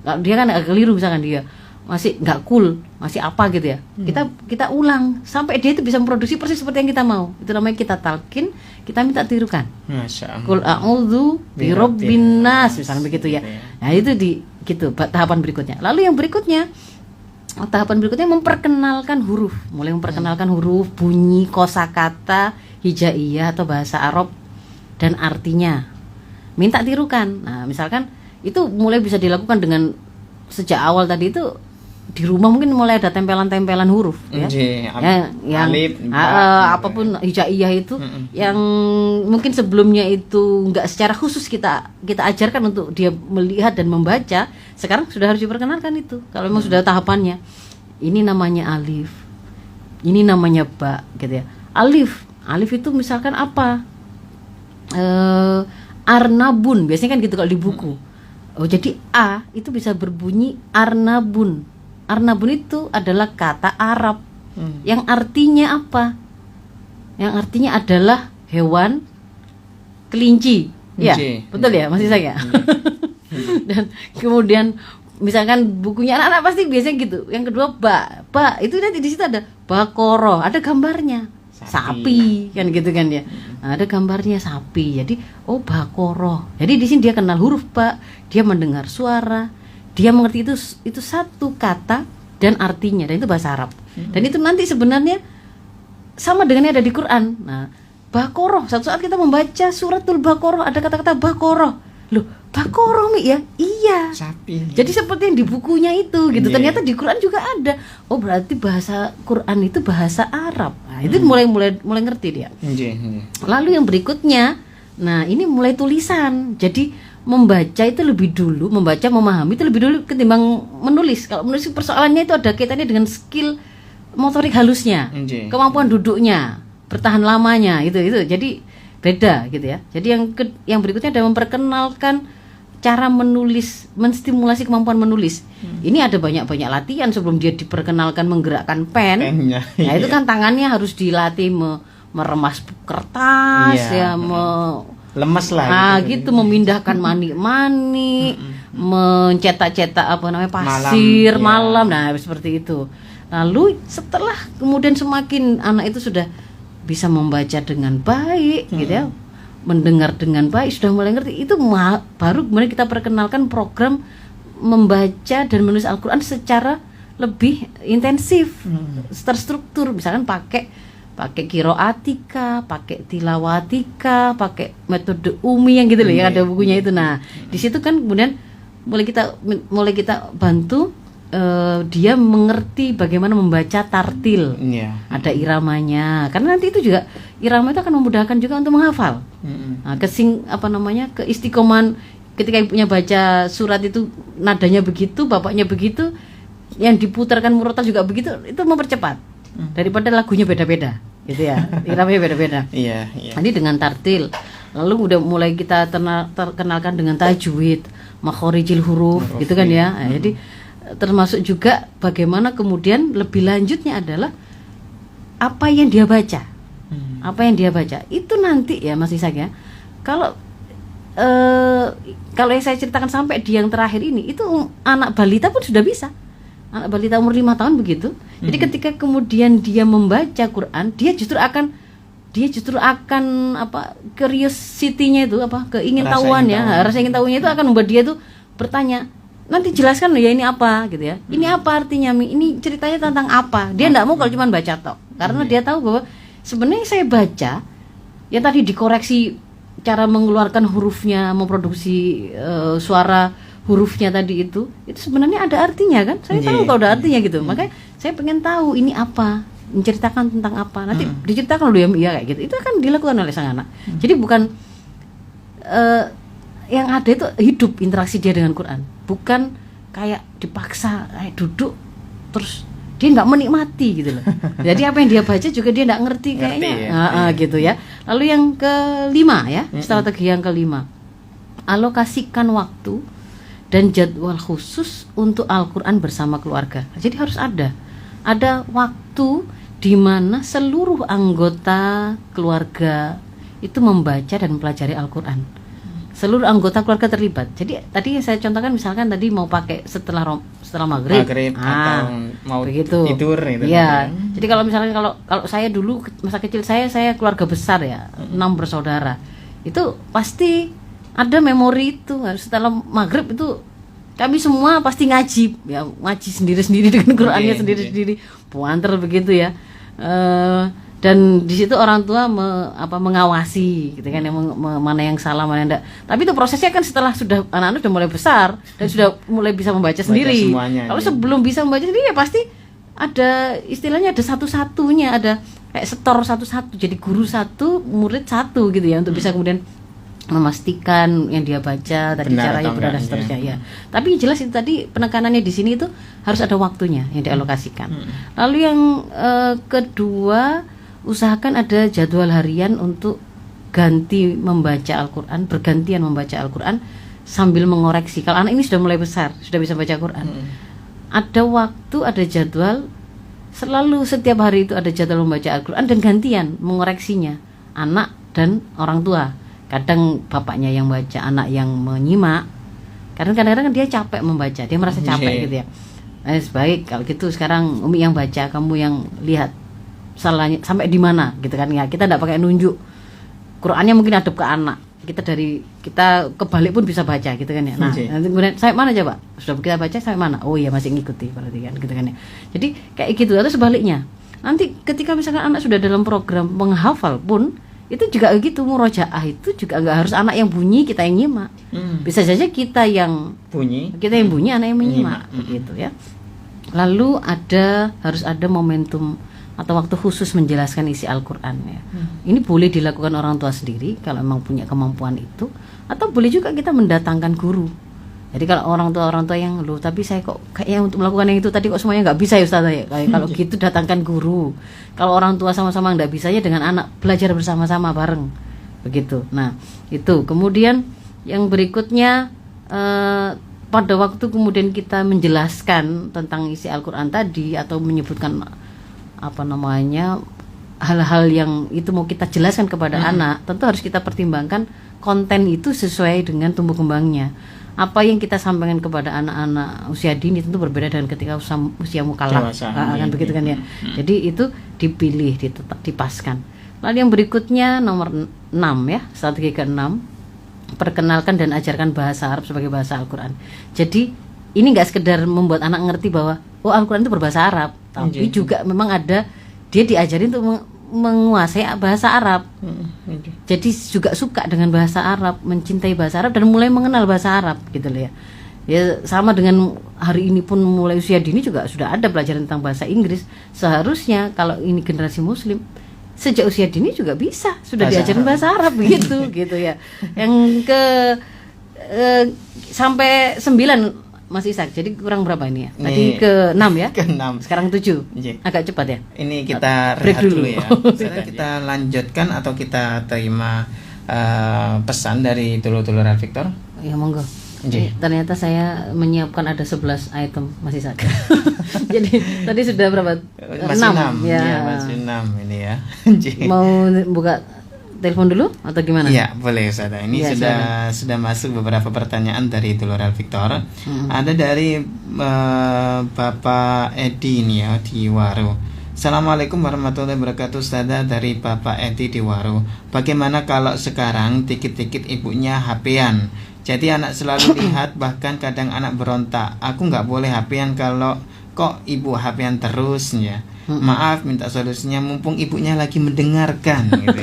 Kalau dia kan agak keliru misalkan dia masih nggak cool, masih apa gitu ya. Kita ulang sampai dia itu bisa memproduksi persis seperti yang kita mau. Itu namanya kita talqin, kita minta tirukan. Masya Allah. Qul a'udzu birabbin nas misalnya begitu ya. Nah, itu gitu tahapan berikutnya. Lalu yang berikutnya tahapan berikutnya memperkenalkan huruf, mulai memperkenalkan huruf, bunyi, kosakata, hijaiyah atau bahasa Arab dan artinya. Minta tirukan. Nah, misalkan itu mulai bisa dilakukan dengan sejak awal tadi itu di rumah mungkin mulai ada tempelan-tempelan huruf ya. Yang alif, apapun hijaiyah itu yang mungkin sebelumnya itu enggak secara khusus kita ajarkan untuk dia melihat dan membaca, sekarang sudah harus diperkenalkan itu. Kalau memang sudah tahapannya. Ini namanya alif. Ini namanya ba gitu ya. Alif itu misalkan apa? Arnabun, biasanya kan gitu kalau di buku. Oh, jadi A itu bisa berbunyi arnabun. Arnabun itu adalah kata Arab yang artinya apa? Yang artinya adalah hewan kelinci. Ya, betul ya, masih saya. Dan kemudian misalkan bukunya anak-anak pasti biasanya gitu. Yang kedua ba itu nanti di situ ada bakoro, ada gambarnya. Sapi kan gitu kan ya. Nah, ada gambarnya sapi. Jadi bakoro. Jadi di sini dia kenal huruf ba, dia mendengar suara, dia mengerti itu satu kata dan artinya, dan itu bahasa Arab. Dan itu nanti sebenarnya sama dengan yang ada di Quran. Nah, Baqarah, satu saat kita membaca suratul Baqarah ada kata-kata Baqarah. Loh, Baqarah Mi ya? Iya. Sapi. Jadi seperti yang di bukunya itu gitu. Ternyata di Quran juga ada. Oh, berarti bahasa Quran itu bahasa Arab. Nah, itu mulai ngerti dia. Lalu yang berikutnya, nah ini mulai tulisan. Jadi membaca itu lebih dulu, memahami itu lebih dulu ketimbang menulis. Kalau menulis persoalannya itu ada kaitannya dengan skill motorik halusnya, kemampuan duduknya, bertahan lamanya, itu. Jadi beda gitu ya. Jadi yang berikutnya adalah memperkenalkan cara menulis, menstimulasi kemampuan menulis. Ini ada banyak latihan sebelum dia diperkenalkan menggerakkan pennya. Nah, itu kan tangannya harus dilatih meremas kertas lemes lah gitu memindahkan manik-manik, mencetak-cetak pasir malam. Nah, seperti itu. Lalu setelah kemudian semakin anak itu sudah bisa membaca dengan baik gitu ya, mendengar dengan baik, sudah mulai ngerti, itu baru kemudian kita perkenalkan program membaca dan menulis Al-Quran secara lebih intensif, terstruktur. Misalkan pakai qiraatika, pakai tilawatika, pakai metode Umi yang gitu loh, yang ada bukunya itu. Nah, di situ kan kemudian mulai kita bantu dia mengerti bagaimana membaca tartil. Ada iramanya, karena nanti itu juga irama itu akan memudahkan juga untuk menghafal. Nah, keistiqomahan ketika ibunya baca surat itu nadanya begitu, bapaknya begitu, yang diputarkan murotal juga begitu, itu mempercepat daripada lagunya beda-beda gitu ya, iramanya beda-beda. Nanti dengan tartil, lalu udah mulai kita terkenalkan dengan tajwid, makhorijil huruf gitu kan ya. Nah, jadi termasuk juga bagaimana kemudian lebih lanjutnya adalah apa yang dia baca. Apa yang dia baca itu nanti ya Mas Ishak ya. Kalau yang saya ceritakan sampai di yang terakhir ini, itu anak balita pun sudah bisa. Anak balita umur 5 tahun begitu. Jadi ketika kemudian dia membaca Quran, dia justru akan curiosity-nya itu keingintahuannya, rasa ingin tahunya itu akan membuat dia tuh bertanya, nanti jelaskan loh ya ini apa gitu ya. Ini apa artinya Mi? Ini ceritanya tentang apa? Dia enggak mau kalau cuma baca tok. Karena dia tahu bahwa sebenarnya saya baca yang tadi dikoreksi cara mengeluarkan hurufnya, memproduksi suara hurufnya tadi itu sebenarnya ada artinya kan? Saya tahu kalau ada artinya gitu. Makanya saya pengen tahu ini apa, menceritakan tentang apa. Nanti diceritakan loh ya kayak gitu. Itu akan dilakukan oleh sang anak. Jadi bukan yang ada itu hidup interaksi dia dengan Quran, bukan kayak dipaksa kayak duduk terus dia nggak menikmati gitu loh. Jadi apa yang dia baca juga dia nggak ngerti kayaknya. Gitu ya. Lalu yang kelima ya, strategi yang kelima, alokasikan waktu dan jadwal khusus untuk Al-Quran bersama keluarga. Jadi harus ada waktu di mana seluruh anggota keluarga itu membaca dan mempelajari Al-Quran. Seluruh anggota keluarga terlibat. Jadi tadi saya contohkan misalkan tadi mau pakai setelah maghrib atau mau begitu. Tidur gitu. Ya. Jadi kalau misalnya kalau saya dulu masa kecil saya keluarga besar ya, 6 bersaudara. Itu pasti ada memori itu setelah maghrib itu kami semua pasti ngaji ya, ngaji sendiri-sendiri dengan Qur'annya sendiri-sendiri, puanter begitu ya. Dan di situ orang tua mengawasi gitu kan, mana yang salah mana yang enggak. Tapi itu prosesnya kan setelah sudah anak-anak sudah mulai besar dan sudah mulai bisa membaca sendiri. Kalau sebelum bisa membaca sendiri ya pasti ada istilahnya ada satu-satunya, ada kayak setor satu-satu, jadi guru satu murid satu gitu ya, untuk bisa kemudian memastikan yang dia baca tadi caranya benar dan seterusnya ya. Tapi jelas itu tadi penekanannya di sini itu harus ada waktunya yang dialokasikan. Lalu yang kedua, usahakan ada jadwal harian untuk ganti membaca Al-Quran, bergantian membaca Al-Quran sambil mengoreksi. Kalau anak ini sudah mulai besar, sudah bisa baca Quran, ada waktu, ada jadwal, selalu setiap hari itu ada jadwal membaca Al-Quran dan gantian mengoreksinya, anak dan orang tua. Kadang bapaknya yang baca, anak yang menyimak. Karena kadang-kadang dia capek membaca, dia merasa capek gitu ya. Sebaik kalau gitu sekarang Umi yang baca, kamu yang lihat salahnya sampai di mana gitu kan ya. Kita tidak pakai nunjuk. Qurannya mungkin hadap ke anak. Kita kebalik pun bisa baca gitu kan ya. Nah, nanti kemudian sampai mana coba? Sudah kita baca sampai mana? Oh iya, masih ngikuti berarti kan gitu kan ya. Jadi kayak gitu, atau sebaliknya. Nanti ketika misalkan anak sudah dalam program menghafal pun itu juga gitu, murojaah itu juga nggak harus anak yang bunyi kita yang nyimak. Bisa saja kita yang bunyi anak yang menyimak begitu ya. Lalu harus ada momentum atau waktu khusus menjelaskan isi Al-Quran ya. Ini boleh dilakukan orang tua sendiri kalau memang punya kemampuan itu, atau boleh juga kita mendatangkan guru. Jadi kalau orang tua yang tapi saya kok kayaknya untuk melakukan yang itu tadi kok semuanya nggak bisa ya Ustaz ya. Kalau gitu datangkan guru. Kalau orang tua sama-sama nggak bisanya, dengan anak belajar bersama-sama bareng begitu. Nah itu kemudian yang berikutnya, pada waktu kemudian kita menjelaskan tentang isi Al-Quran tadi atau menyebutkan hal-hal yang itu mau kita jelaskan kepada anak, tentu harus kita pertimbangkan konten itu sesuai dengan tumbuh kembangnya. Apa yang kita sampaikan kepada anak-anak usia dini tentu berbeda dengan ketika usia mukallaf, kan begitu kan ya. Jadi itu dipilih, dipaskan. Lalu yang berikutnya nomor 6 ya, strategi ke-6, perkenalkan dan ajarkan bahasa Arab sebagai bahasa Al-Quran. Jadi ini nggak sekedar membuat anak ngerti bahwa Al-Quran itu berbahasa Arab, tapi juga memang ada dia diajarin untuk menguasai bahasa Arab. Jadi juga suka dengan bahasa Arab, mencintai bahasa Arab dan mulai mengenal bahasa Arab gitu loh ya. Ya sama dengan hari ini pun mulai usia dini juga sudah ada pelajaran tentang bahasa Inggris. Seharusnya kalau ini generasi muslim sejak usia dini juga bisa sudah diajarin bahasa Arab begitu gitu ya. Yang sampai 9 Mas Ishak, jadi kurang berapa ini ya? Tadi ke-6 ya? Ke-6. Sekarang 7. Agak cepat ya? Ini kita rehat dulu ya. Sekarang kita lanjutkan atau kita terima pesan dari Dulur-Dulur Al-Victor. Ya monggo. Ternyata saya menyiapkan ada 11 item Mas Ishak. Jadi tadi sudah berapa? Masih 6 ya. Masih 6 ini ya. Mau buka telepon dulu atau gimana? Ya boleh Ustaz. Ini sudah masuk beberapa pertanyaan dari Dulur Al-Victor. Ada dari Bapak Edi nih ya di Waro. Assalamualaikum warahmatullahi wabarakatuh Ustazah, dari Bapak Edi di Waro. Bagaimana kalau sekarang dikit-dikit ibunya HP-an? Jadi anak selalu lihat, bahkan kadang anak berontak. Aku nggak boleh HP-an kalau kok ibu HP-an terus ya. Maaf, minta solusinya mumpung ibunya lagi mendengarkan gitu.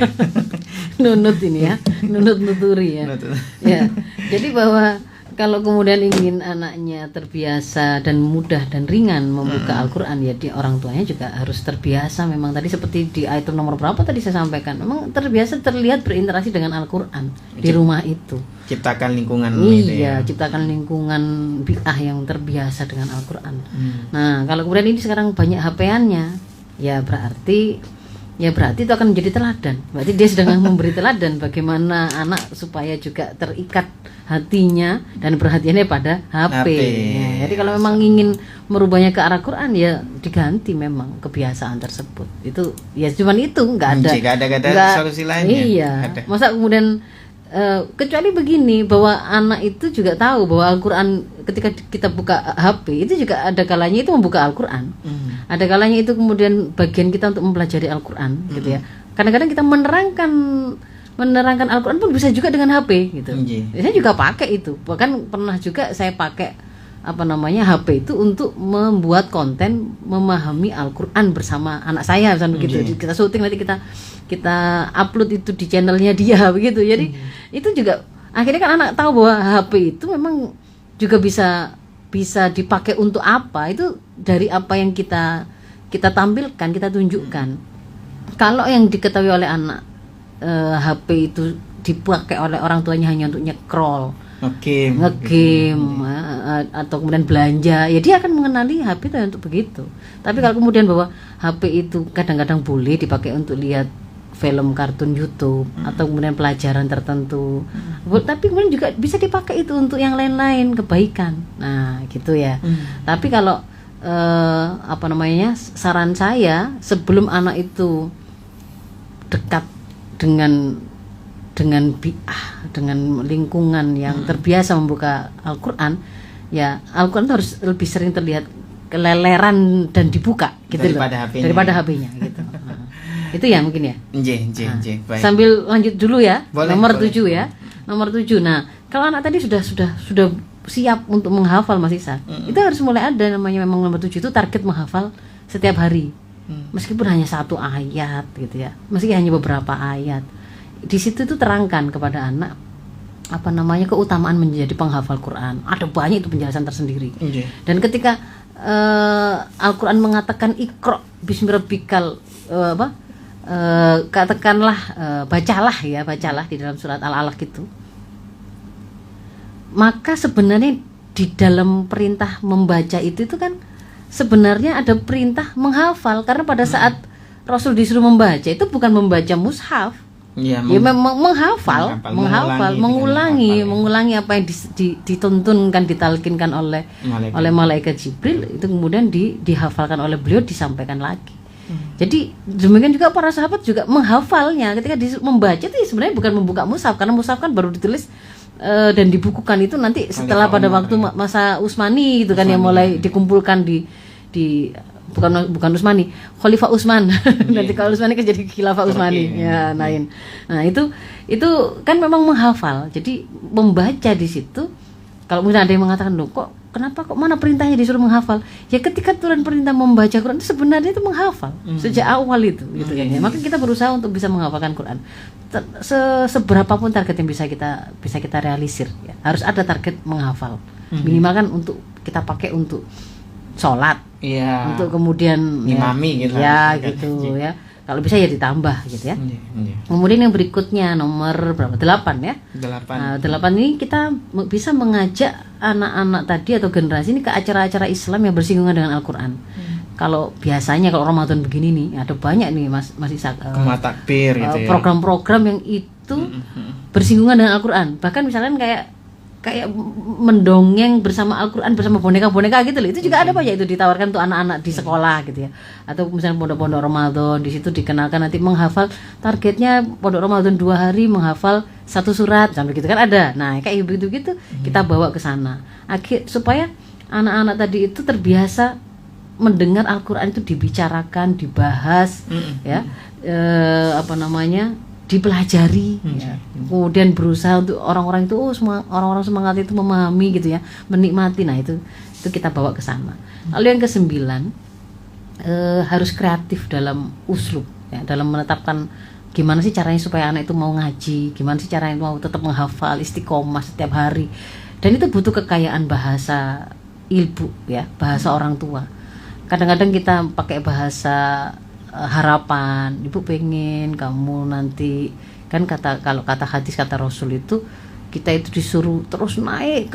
Nunut ini ya, nuturi ya. Ya. Jadi bahwa Kalau kemudian ingin anaknya terbiasa dan mudah dan ringan membuka Al-Quran, ya orang tuanya juga harus terbiasa. Memang tadi seperti di item nomor berapa tadi saya sampaikan, memang terbiasa terlihat berinteraksi dengan Al-Quran di rumah itu. Ciptakan lingkungan Iya, ciptakan lingkungan bi'ah yang terbiasa dengan Al-Quran. Nah, kalau kemudian ini sekarang banyak HP-annya, ya berarti itu akan menjadi teladan. Berarti dia sedang memberi teladan bagaimana anak supaya juga terikat hatinya dan perhatiannya pada HP. Ya, jadi kalau memang ingin merubahnya ke arah Quran, ya diganti memang kebiasaan tersebut. Itu ya cuman itu, nggak ada solusi lainnya. Iya. Masa kemudian kecuali begini, bahwa anak itu juga tahu bahwa Al-Quran ketika kita buka HP itu juga ada kalanya itu membuka Al-Quran. Ada kalanya itu kemudian bagian kita untuk mempelajari Al-Quran gitu ya. Kadang-kadang kita menerangkan Al-Quran pun bisa juga dengan HP gitu. Saya juga pakai itu. Bahkan pernah juga saya pakai HP itu untuk membuat konten memahami Al-Quran bersama anak saya misalnya begitu. Kita syuting nanti kita upload itu di channelnya dia begitu. Jadi itu juga akhirnya kan anak tahu bahwa HP itu memang juga bisa dipakai untuk apa, itu dari apa yang kita tampilkan, kita tunjukkan. Kalau yang diketahui oleh anak, HP itu dipakai oleh orang tuanya hanya untuk nge-scroll, nge-game, atau kemudian belanja, ya dia akan mengenali HP itu untuk begitu. Tapi kalau kemudian bahwa HP itu kadang-kadang boleh dipakai untuk lihat film kartun YouTube atau kemudian pelajaran tertentu, tapi kemudian juga bisa dipakai itu untuk yang lain-lain, kebaikan. Nah gitu ya. Tapi kalau saran saya, sebelum anak itu dekat dengan bi'ah, dengan lingkungan yang terbiasa membuka Al-Quran, ya Al-Quran harus lebih sering terlihat keleleran dan dibuka gitu daripada HP-nya gitu. Itu ya mungkin ya. Baik. Sambil lanjut dulu ya. Nomor 7 boleh. ya. Nomor 7. Nah, kalau anak tadi sudah siap untuk menghafal Mas Isa, itu harus mulai ada namanya, memang nomor 7 itu target menghafal setiap hari. Meskipun hanya 1 ayat gitu ya. Meski hanya beberapa ayat. Di situ itu terangkan kepada anak keutamaan menjadi penghafal Quran. Ada banyak itu penjelasan tersendiri. Dan ketika Al-Quran mengatakan Iqra bismi rabbikal katakanlah bacalah di dalam surat Al-Alaq itu, maka sebenarnya di dalam perintah membaca itu kan sebenarnya ada perintah menghafal, karena pada saat Rasul disuruh membaca itu bukan membaca mushaf, memang menghafal, mengulangi apa yang dituntunkan, ditalkinkan oleh malaikat Jibril, itu kemudian dihafalkan oleh beliau, disampaikan lagi. Jadi demikian juga para sahabat juga menghafalnya ketika membaca itu sebenarnya bukan membuka mushaf, karena mushaf kan baru ditulis dan dibukukan itu nanti setelah pada waktu masa Utsmani gitu kan, yang mulai dikumpulkan di bukan Utsmani, Khalifah Utsman. Nanti kalau Utsmani kan jadi Khilafah Utsmani ya lain. Nah itu kan memang menghafal. Jadi membaca di situ, kalau mungkin ada yang mengatakan, loh kenapa kok mana perintahnya disuruh menghafal? Ya ketika turun perintah membaca Quran itu sebenarnya itu menghafal sejak awal itu gitu kan ya. Maka kita berusaha untuk bisa menghafalkan Quran. Seberapapun target yang bisa kita realisir ya. Harus ada target menghafal. Minimal kan untuk kita pakai untuk sholat, untuk kemudian imami gitu. Ya gitu ya. Kalau bisa ya ditambah gitu ya. Kemudian yang berikutnya nomor berapa? 8 ya. 8 ini kita bisa mengajak anak-anak tadi atau generasi ini ke acara-acara Islam yang bersinggungan dengan Al-Quran. Kalau biasanya kalau Ramadan begini nih, ada banyak nih Mas Ishak, takbir gitu ya. Program-program yang itu bersinggungan dengan Al-Quran. Bahkan misalkan kayak mendongeng bersama Al-Quran bersama boneka-boneka gitu loh. Itu juga ada banyak itu ditawarkan untuk anak-anak di sekolah gitu ya. Atau misalnya pondok-pondok Ramadan, di situ dikenalkan nanti menghafal, targetnya pondok Ramadan 2 hari menghafal 1 surat sampai gitu kan ada. Nah, kayak begitu-gitu kita bawa ke sana. Supaya anak-anak tadi itu terbiasa mendengar Al-Quran itu dibicarakan, dibahas ya. Dipelajari ya. Kemudian berusaha untuk orang-orang itu orang-orang semangat itu memahami gitu ya, menikmati. Nah itu kita bawa ke sana. Lalu yang ke-9 harus kreatif dalam uslub ya, dalam menetapkan gimana sih caranya supaya anak itu mau ngaji, gimana sih caranya mau tetap menghafal istiqomah setiap hari. Dan itu butuh kekayaan bahasa ibu ya, bahasa orang tua. Kadang-kadang kita pakai bahasa harapan, ibu pengen kamu nanti, kan kalau kata hadis kata Rasul itu kita itu disuruh terus naik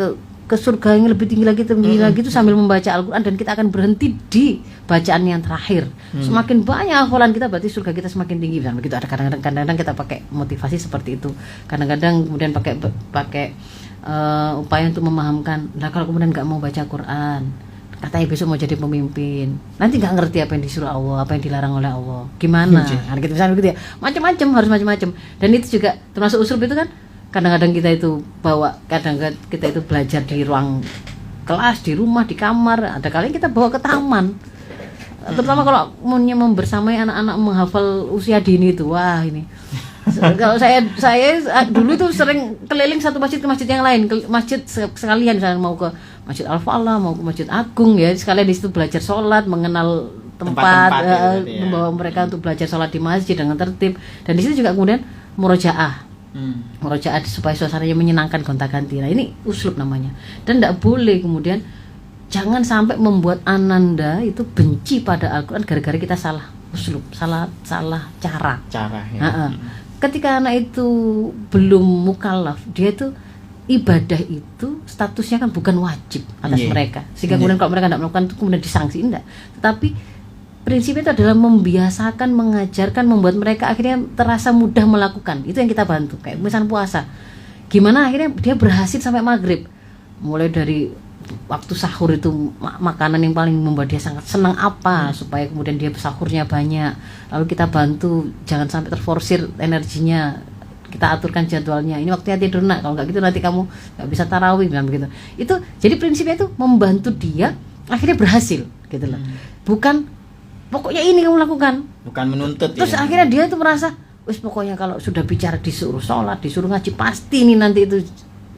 ke surga yang lebih tinggi lagi itu sambil membaca Al-Quran, dan kita akan berhenti di bacaan yang terakhir. Semakin banyak hafalan kita berarti surga kita semakin tinggi. Misalnya begitu. Ada kadang-kadang kita pakai motivasi seperti itu. Kadang-kadang kemudian pakai upaya untuk memahamkan. Nah kalau kemudian nggak mau baca Quran, katanya besok mau jadi pemimpin, nanti nggak ngerti apa yang disuruh Allah, apa yang dilarang oleh Allah, gimana? Nah, gitu misalnya begitu ya, macam-macam, harus macam-macam. Dan itu juga termasuk usul itu kan. Kadang-kadang kita itu kadang-kadang kita itu belajar di ruang kelas, di rumah, di kamar. Ada kali kita bawa ke taman. Terutama kalau maunya membersamai anak-anak menghafal usia dini itu, wah ini. Kalau saya dulu tuh sering keliling satu masjid ke masjid yang lain, ke masjid sekalian, misalnya mau ke Masjid Al-Falah, mau ke Masjid Agung ya, sekalian di situ belajar sholat, mengenal tempat ya. Membawa mereka untuk belajar sholat di masjid dengan tertib. Dan di situ juga kemudian murojaah. Murojaah supaya suasananya menyenangkan, gonta-ganti. Nah ini uslub namanya. Dan tidak boleh kemudian, jangan sampai membuat ananda itu benci pada Al-Quran gara-gara kita salah uslub, salah cara ya. Ketika anak itu belum mukallaf, dia itu ibadah itu statusnya kan bukan wajib atas mereka, sehingga kemudian kalau mereka tidak melakukan itu kemudian disangsi, enggak. Tetapi prinsipnya itu adalah membiasakan, mengajarkan, membuat mereka akhirnya terasa mudah melakukan. Itu yang kita bantu. Kayak misalnya puasa, gimana akhirnya dia berhasil sampai maghrib, mulai dari waktu sahur itu makanan yang paling membuat dia sangat senang apa, supaya kemudian dia sahurnya banyak. Lalu kita bantu jangan sampai terforsir energinya, kita aturkan jadwalnya, ini waktunya tidur nak, kalau nggak gitu nanti kamu nggak bisa tarawih, bilang begitu. Itu jadi prinsipnya itu membantu dia akhirnya berhasil gitu loh. Bukan pokoknya ini kamu lakukan, bukan menuntut. Terus ya, akhirnya dia itu merasa wis pokoknya kalau sudah bicara disuruh sholat, disuruh ngaji, pasti ini nanti itu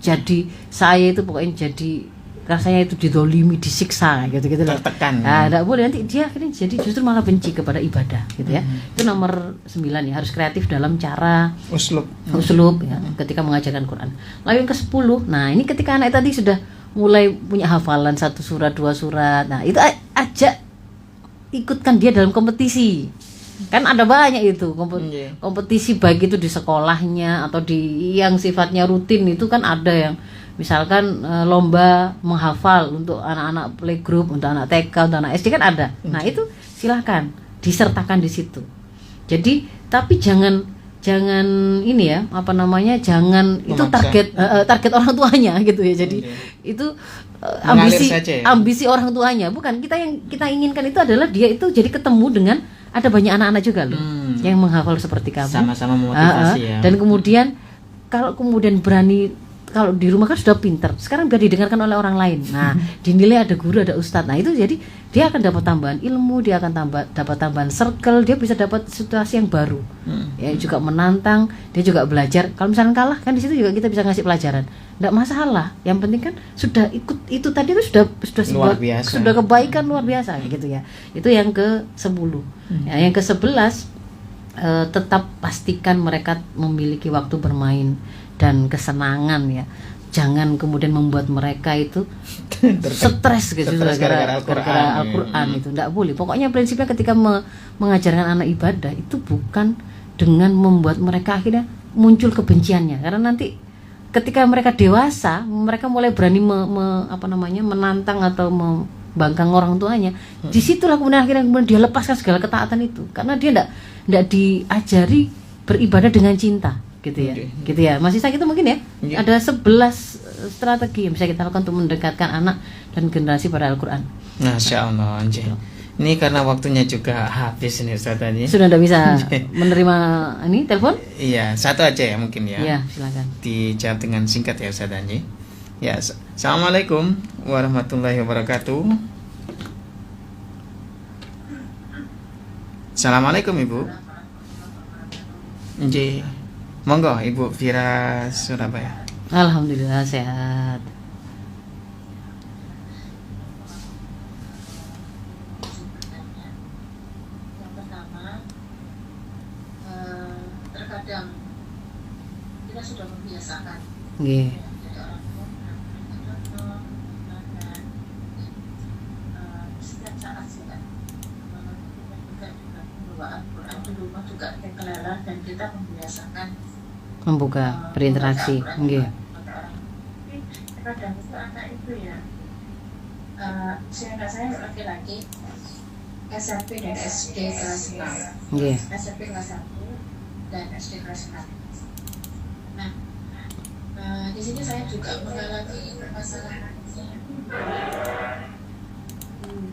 jadi saya itu pokoknya jadi rasanya itu didolimi, disiksa gitu-gitu loh. Tertekan. Nah, enggak boleh, nanti dia akhirnya jadi justru malah benci kepada ibadah gitu ya. Itu nomor 9 ya, harus kreatif dalam cara uslub ya, ketika mengajarkan Quran. Lalu yang ke-10, nah ini ketika anak tadi sudah mulai punya hafalan 1 surat, 2 surat. Nah, itu ajak ikutkan dia dalam kompetisi. Kan ada banyak itu kompetisi, baik itu di sekolahnya atau di yang sifatnya rutin. Itu kan ada yang misalkan lomba menghafal untuk anak-anak playgroup, untuk anak TK, untuk anak SD kan ada. Nah itu silahkan disertakan di situ. Jadi tapi jangan ini ya, apa namanya, jangan itu target orang tuanya gitu ya. Jadi itu ambisi orang tuanya. Bukan, yang kita inginkan itu adalah dia itu jadi ketemu dengan ada banyak anak-anak juga loh yang menghafal seperti kamu. Sama-sama memotivasi ya. Dan kemudian kalau kemudian berani, kalau di rumah kan sudah pintar, sekarang biar didengarkan oleh orang lain. Nah, dinilai ada guru, ada ustadz. Nah, itu jadi dia akan dapat tambahan ilmu, dia akan dapat tambahan circle, dia bisa dapat situasi yang baru. Ya, juga menantang, dia juga belajar. Kalau misalnya kalah, kan di situ juga kita bisa ngasih pelajaran. Enggak masalah. Yang penting kan sudah ikut itu tadi itu sudah kebaikan luar biasa gitu ya. Itu yang ke-10. Ya, yang ke-11 tetap pastikan mereka memiliki waktu bermain dan kesenangan ya. Jangan kemudian membuat mereka itu stres gitu gara-gara Al-Quran itu. Enggak boleh. Pokoknya prinsipnya ketika mengajarkan anak ibadah itu bukan dengan membuat mereka akhirnya muncul kebenciannya. Karena nanti ketika mereka dewasa, mereka mulai berani menantang atau membangkang orang tuanya. Disitulah kemudian akhirnya dia lepaskan segala ketaatan itu. Karena dia enggak diajari beribadah dengan cinta. Gitu ya. Masih sakit itu mungkin ya. Ada 11 strategi yang bisa kita lakukan untuk mendekatkan anak dan generasi pada Al-Quran. Masya Allah, Anjay. Ini karena waktunya juga habis ini Ustaz tadi. Sudah tidak bisa menerima ini telepon? Iya, satu aja ya mungkin ya. Iya, silakan. Dijawab dengan singkat ya Ustaz Anji. Ya, Assalamualaikum warahmatullahi wabarakatuh. Assalamualaikum Ibu. Anjay. Monggo Ibu Vira Surabaya. Alhamdulillah sehat. Yang pertama, terkadang kita sudah membiasakan. Nggih. Jadi orang tua bacaan Quran di rumah juga kelelahan dan kita membiasakan Membuka, berinteraksi. membaca Nggih. Al-Quran kepada orang. Tapi kadang itu anak itu ya, anak saya laki-laki SMP dan SD kelas 6, Nggih. SMP kelas 1 dan SD kelas 6. Nah, di sini saya juga mengalami masalah.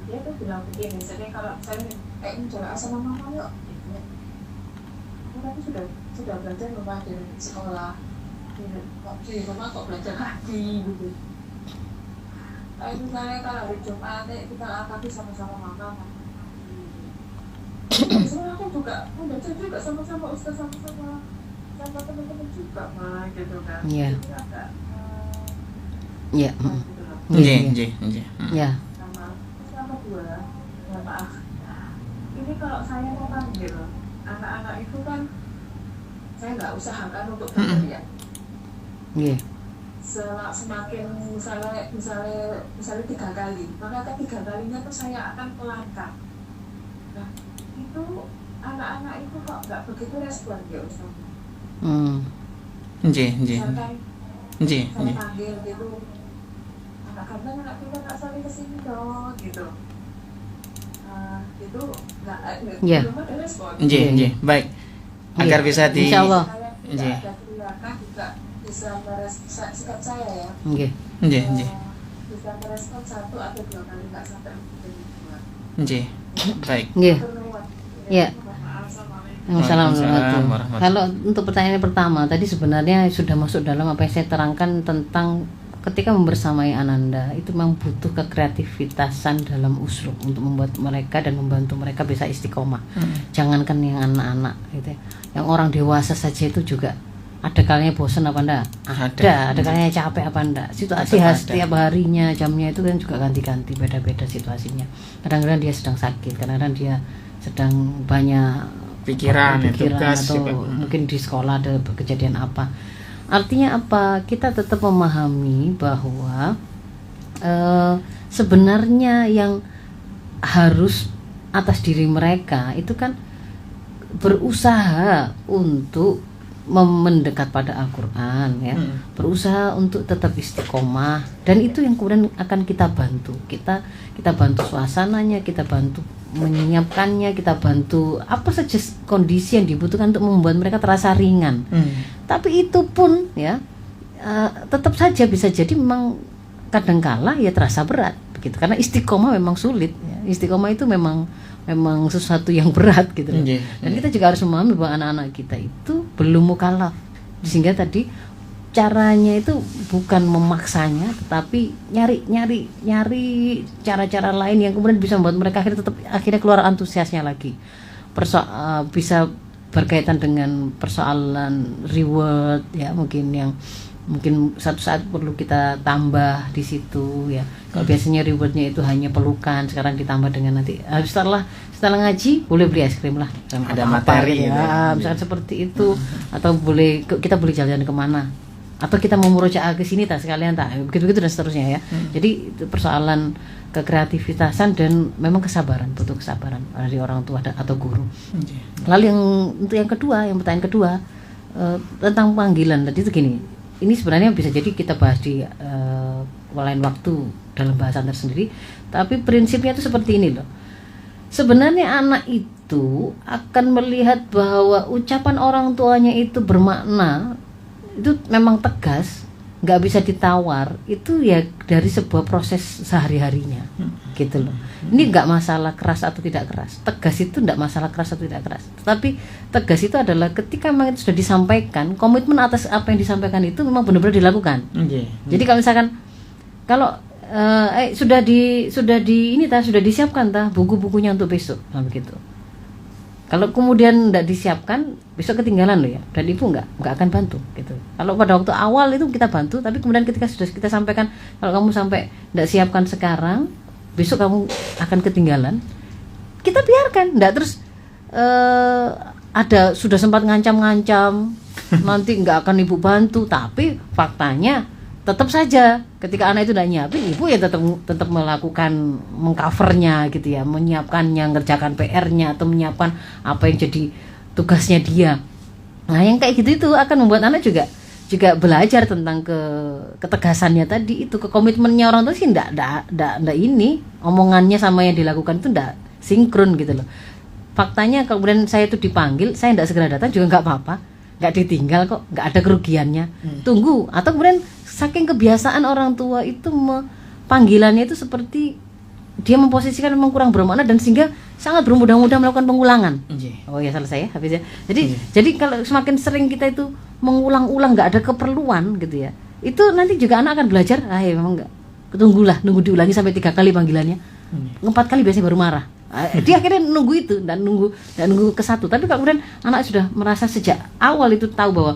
Dia tuh bilang begini, jadi kalau saya kayak mencoba sama mama yuk, tapi sudah belajar rumah di sekolah, di rumah kok belajar lagi gitu. Kayak misalnya kalau hari Jumat kita akad sama-sama makan. Sebenarnya aku juga belajar juga sama-sama ustaz, sama teman-teman juga mah gitu kan. Iya. Jadi agak Iya. gitu loh. Nggih. Ya. Sama dua, ya maaf. Ini kalau saya mau panggil anak-anak itu kan saya nggak usahakan untuk berteriak. Nggih. Semakin misalnya 3 kali, maka ketiga kalinya tuh saya akan melangkah. Nah, itu anak-anak itu kok nggak begitu respon ya Ustaz. Nggih. Misalkan Nggih. saya panggil gitu, anak kandang anak kita nggak sampai kesini dong gitu. Itu nggak Iya. belum ada respon. Nggih. Baik. Agar bisa di Insyaallah. Saya Iya. tidak ada tindakan juga bisa sikap saya ya. Nggih. Nggih. Bisa merespon 1 atau 2 kali, nggak sampai lebih dari 2. Nggih. Baik. Nggih. Iya. Assalamualaikum. Waalaikumsalam Waalaikumsalam warahmatullahi. Kalau untuk pertanyaan yang pertama tadi sebenarnya sudah masuk dalam apa yang saya terangkan tentang ketika membersamai Ananda itu memang butuh kekreativitasan dalam uslub untuk membuat mereka dan membantu mereka bisa istiqomah. Jangankan yang anak-anak gitu ya. Yang orang dewasa saja itu juga ada kalanya bosan apa enggak? Ada kalanya capek apa enggak? Situasi Tetap ada. setiap harinya, jamnya itu kan juga ganti-ganti, beda-beda situasinya. Kadang-kadang dia sedang sakit, kadang-kadang dia sedang banyak Pikiran, tugas atau juga. mungkin di sekolah ada kejadian apa. Artinya apa? Kita tetap memahami bahwa sebenarnya yang harus atas diri mereka itu kan berusaha untuk mendekat pada Al-Quran ya, berusaha untuk tetap istiqomah, dan itu yang kemudian akan kita bantu. Kita bantu suasananya, kita bantu menyiapkannya, kita bantu apa saja kondisi yang dibutuhkan untuk membuat mereka terasa ringan. Tapi itu pun ya tetap saja bisa jadi memang kadangkala ya terasa berat begitu, karena istiqomah memang sulit ya. Istiqomah itu memang sesuatu yang berat gitu loh. Dan kita juga harus memahami bahwa anak-anak kita itu belum mukallaf, sehingga tadi caranya itu bukan memaksanya, tetapi nyari cara-cara lain yang kemudian bisa membuat mereka akhirnya keluar antusiasnya lagi. Bisa berkaitan dengan persoalan reward ya, mungkin satu saat perlu kita tambah di situ ya. Kalau biasanya rewardnya itu hanya pelukan, sekarang ditambah dengan nanti setelah ngaji boleh beli es krim lah, ada materi ya, gitu. misalkan seperti itu. Atau kita boleh jalan-jalan kemana, atau kita mau murojaah ke sini tak sekalian tak, begitu dan seterusnya ya. Jadi itu persoalan kekreativitasan dan memang butuh kesabaran dari orang tua atau guru. Lalu yang kedua, yang pertanyaan kedua tentang panggilan tadi itu gini. Ini sebenarnya bisa jadi kita bahas di lain waktu dalam bahasan tersendiri, tapi prinsipnya itu seperti ini loh. Sebenarnya anak itu akan melihat bahwa ucapan orang tuanya itu bermakna, itu memang tegas, nggak bisa ditawar, itu ya dari sebuah proses sehari-harinya gitu loh. Ini nggak masalah keras atau tidak keras, tegas itu nggak masalah keras atau tidak keras, tetapi tegas itu adalah ketika memang itu sudah disampaikan, komitmen atas apa yang disampaikan itu memang benar-benar dilakukan. Jadi kalau misalkan sudah disiapkan buku-bukunya untuk besok, begitu. Kalau kemudian tidak disiapkan, besok ketinggalan loh ya, dan ibu nggak akan bantu gitu. Kalau pada waktu awal itu kita bantu, tapi kemudian ketika sudah kita sampaikan, kalau kamu sampai tidak siapkan sekarang, besok kamu akan ketinggalan, kita biarkan, tidak terus ada sudah sempat ngancam-ngancam nanti nggak akan ibu bantu, tapi faktanya tetap saja ketika anak itu tidak nyiapin, ibu ya tetap melakukan mengcovernya gitu ya, menyiapkannya, ngerjakan PR-nya atau menyiapkan apa yang jadi tugasnya dia. Nah yang kayak gitu itu akan membuat anak juga belajar tentang ketegasannya tadi itu, komitmennya orang tua sih ndak ini omongannya sama yang dilakukan itu ndak sinkron gitu loh. Faktanya kemudian saya itu dipanggil, saya ndak segera datang juga nggak apa-apa, nggak ditinggal kok, nggak ada kerugiannya. Tunggu, atau kemudian saking kebiasaan orang tua itu panggilannya itu seperti dia memposisikan memang kurang bermakna dan sehingga sangat bermudah-mudah melakukan pengulangan. Oh ya selesai ya habis ya. Jadi kalau semakin sering kita itu mengulang-ulang nggak ada keperluan gitu ya, itu nanti juga anak akan belajar. Ya memang nggak, tunggulah, nunggu diulangi sampai 3 kali panggilannya, 4 kali biasanya baru marah. Dia akhirnya nunggu itu dan nunggu ke satu. Tapi kalau kemudian anak sudah merasa sejak awal itu tahu bahwa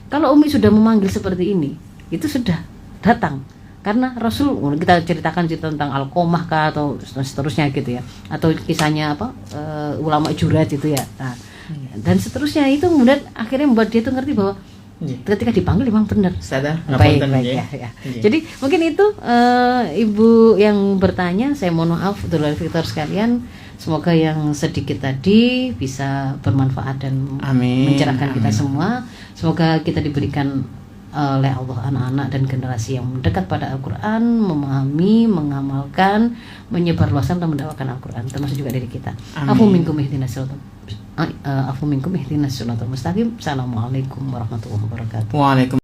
kalau Umi sudah memanggil seperti ini, itu sudah datang. Karena Rasul, kita ceritakan cerita tentang Alqomah kah atau seterusnya gitu ya, atau kisahnya ulama Jurat itu ya. Nah, dan seterusnya itu kemudian akhirnya membuat dia tuh ngerti bahwa ketika dipanggil memang benar. Sadar. Baik ya. Jadi mungkin itu ibu yang bertanya, saya mohon maaf Dulur Victor sekalian. Semoga yang sedikit tadi bisa bermanfaat dan mencerahkan kita semua. Semoga kita diberikan oleh Allah anak-anak dan generasi yang mendekat pada Al-Quran, memahami, mengamalkan, menyebarluaskan dan mendakwakan Al-Quran, termasuk juga dari kita. Afu minkum ihdinas siratal mustaqim. Assalamualaikum warahmatullahi wabarakatuh. Waalaikumsalam.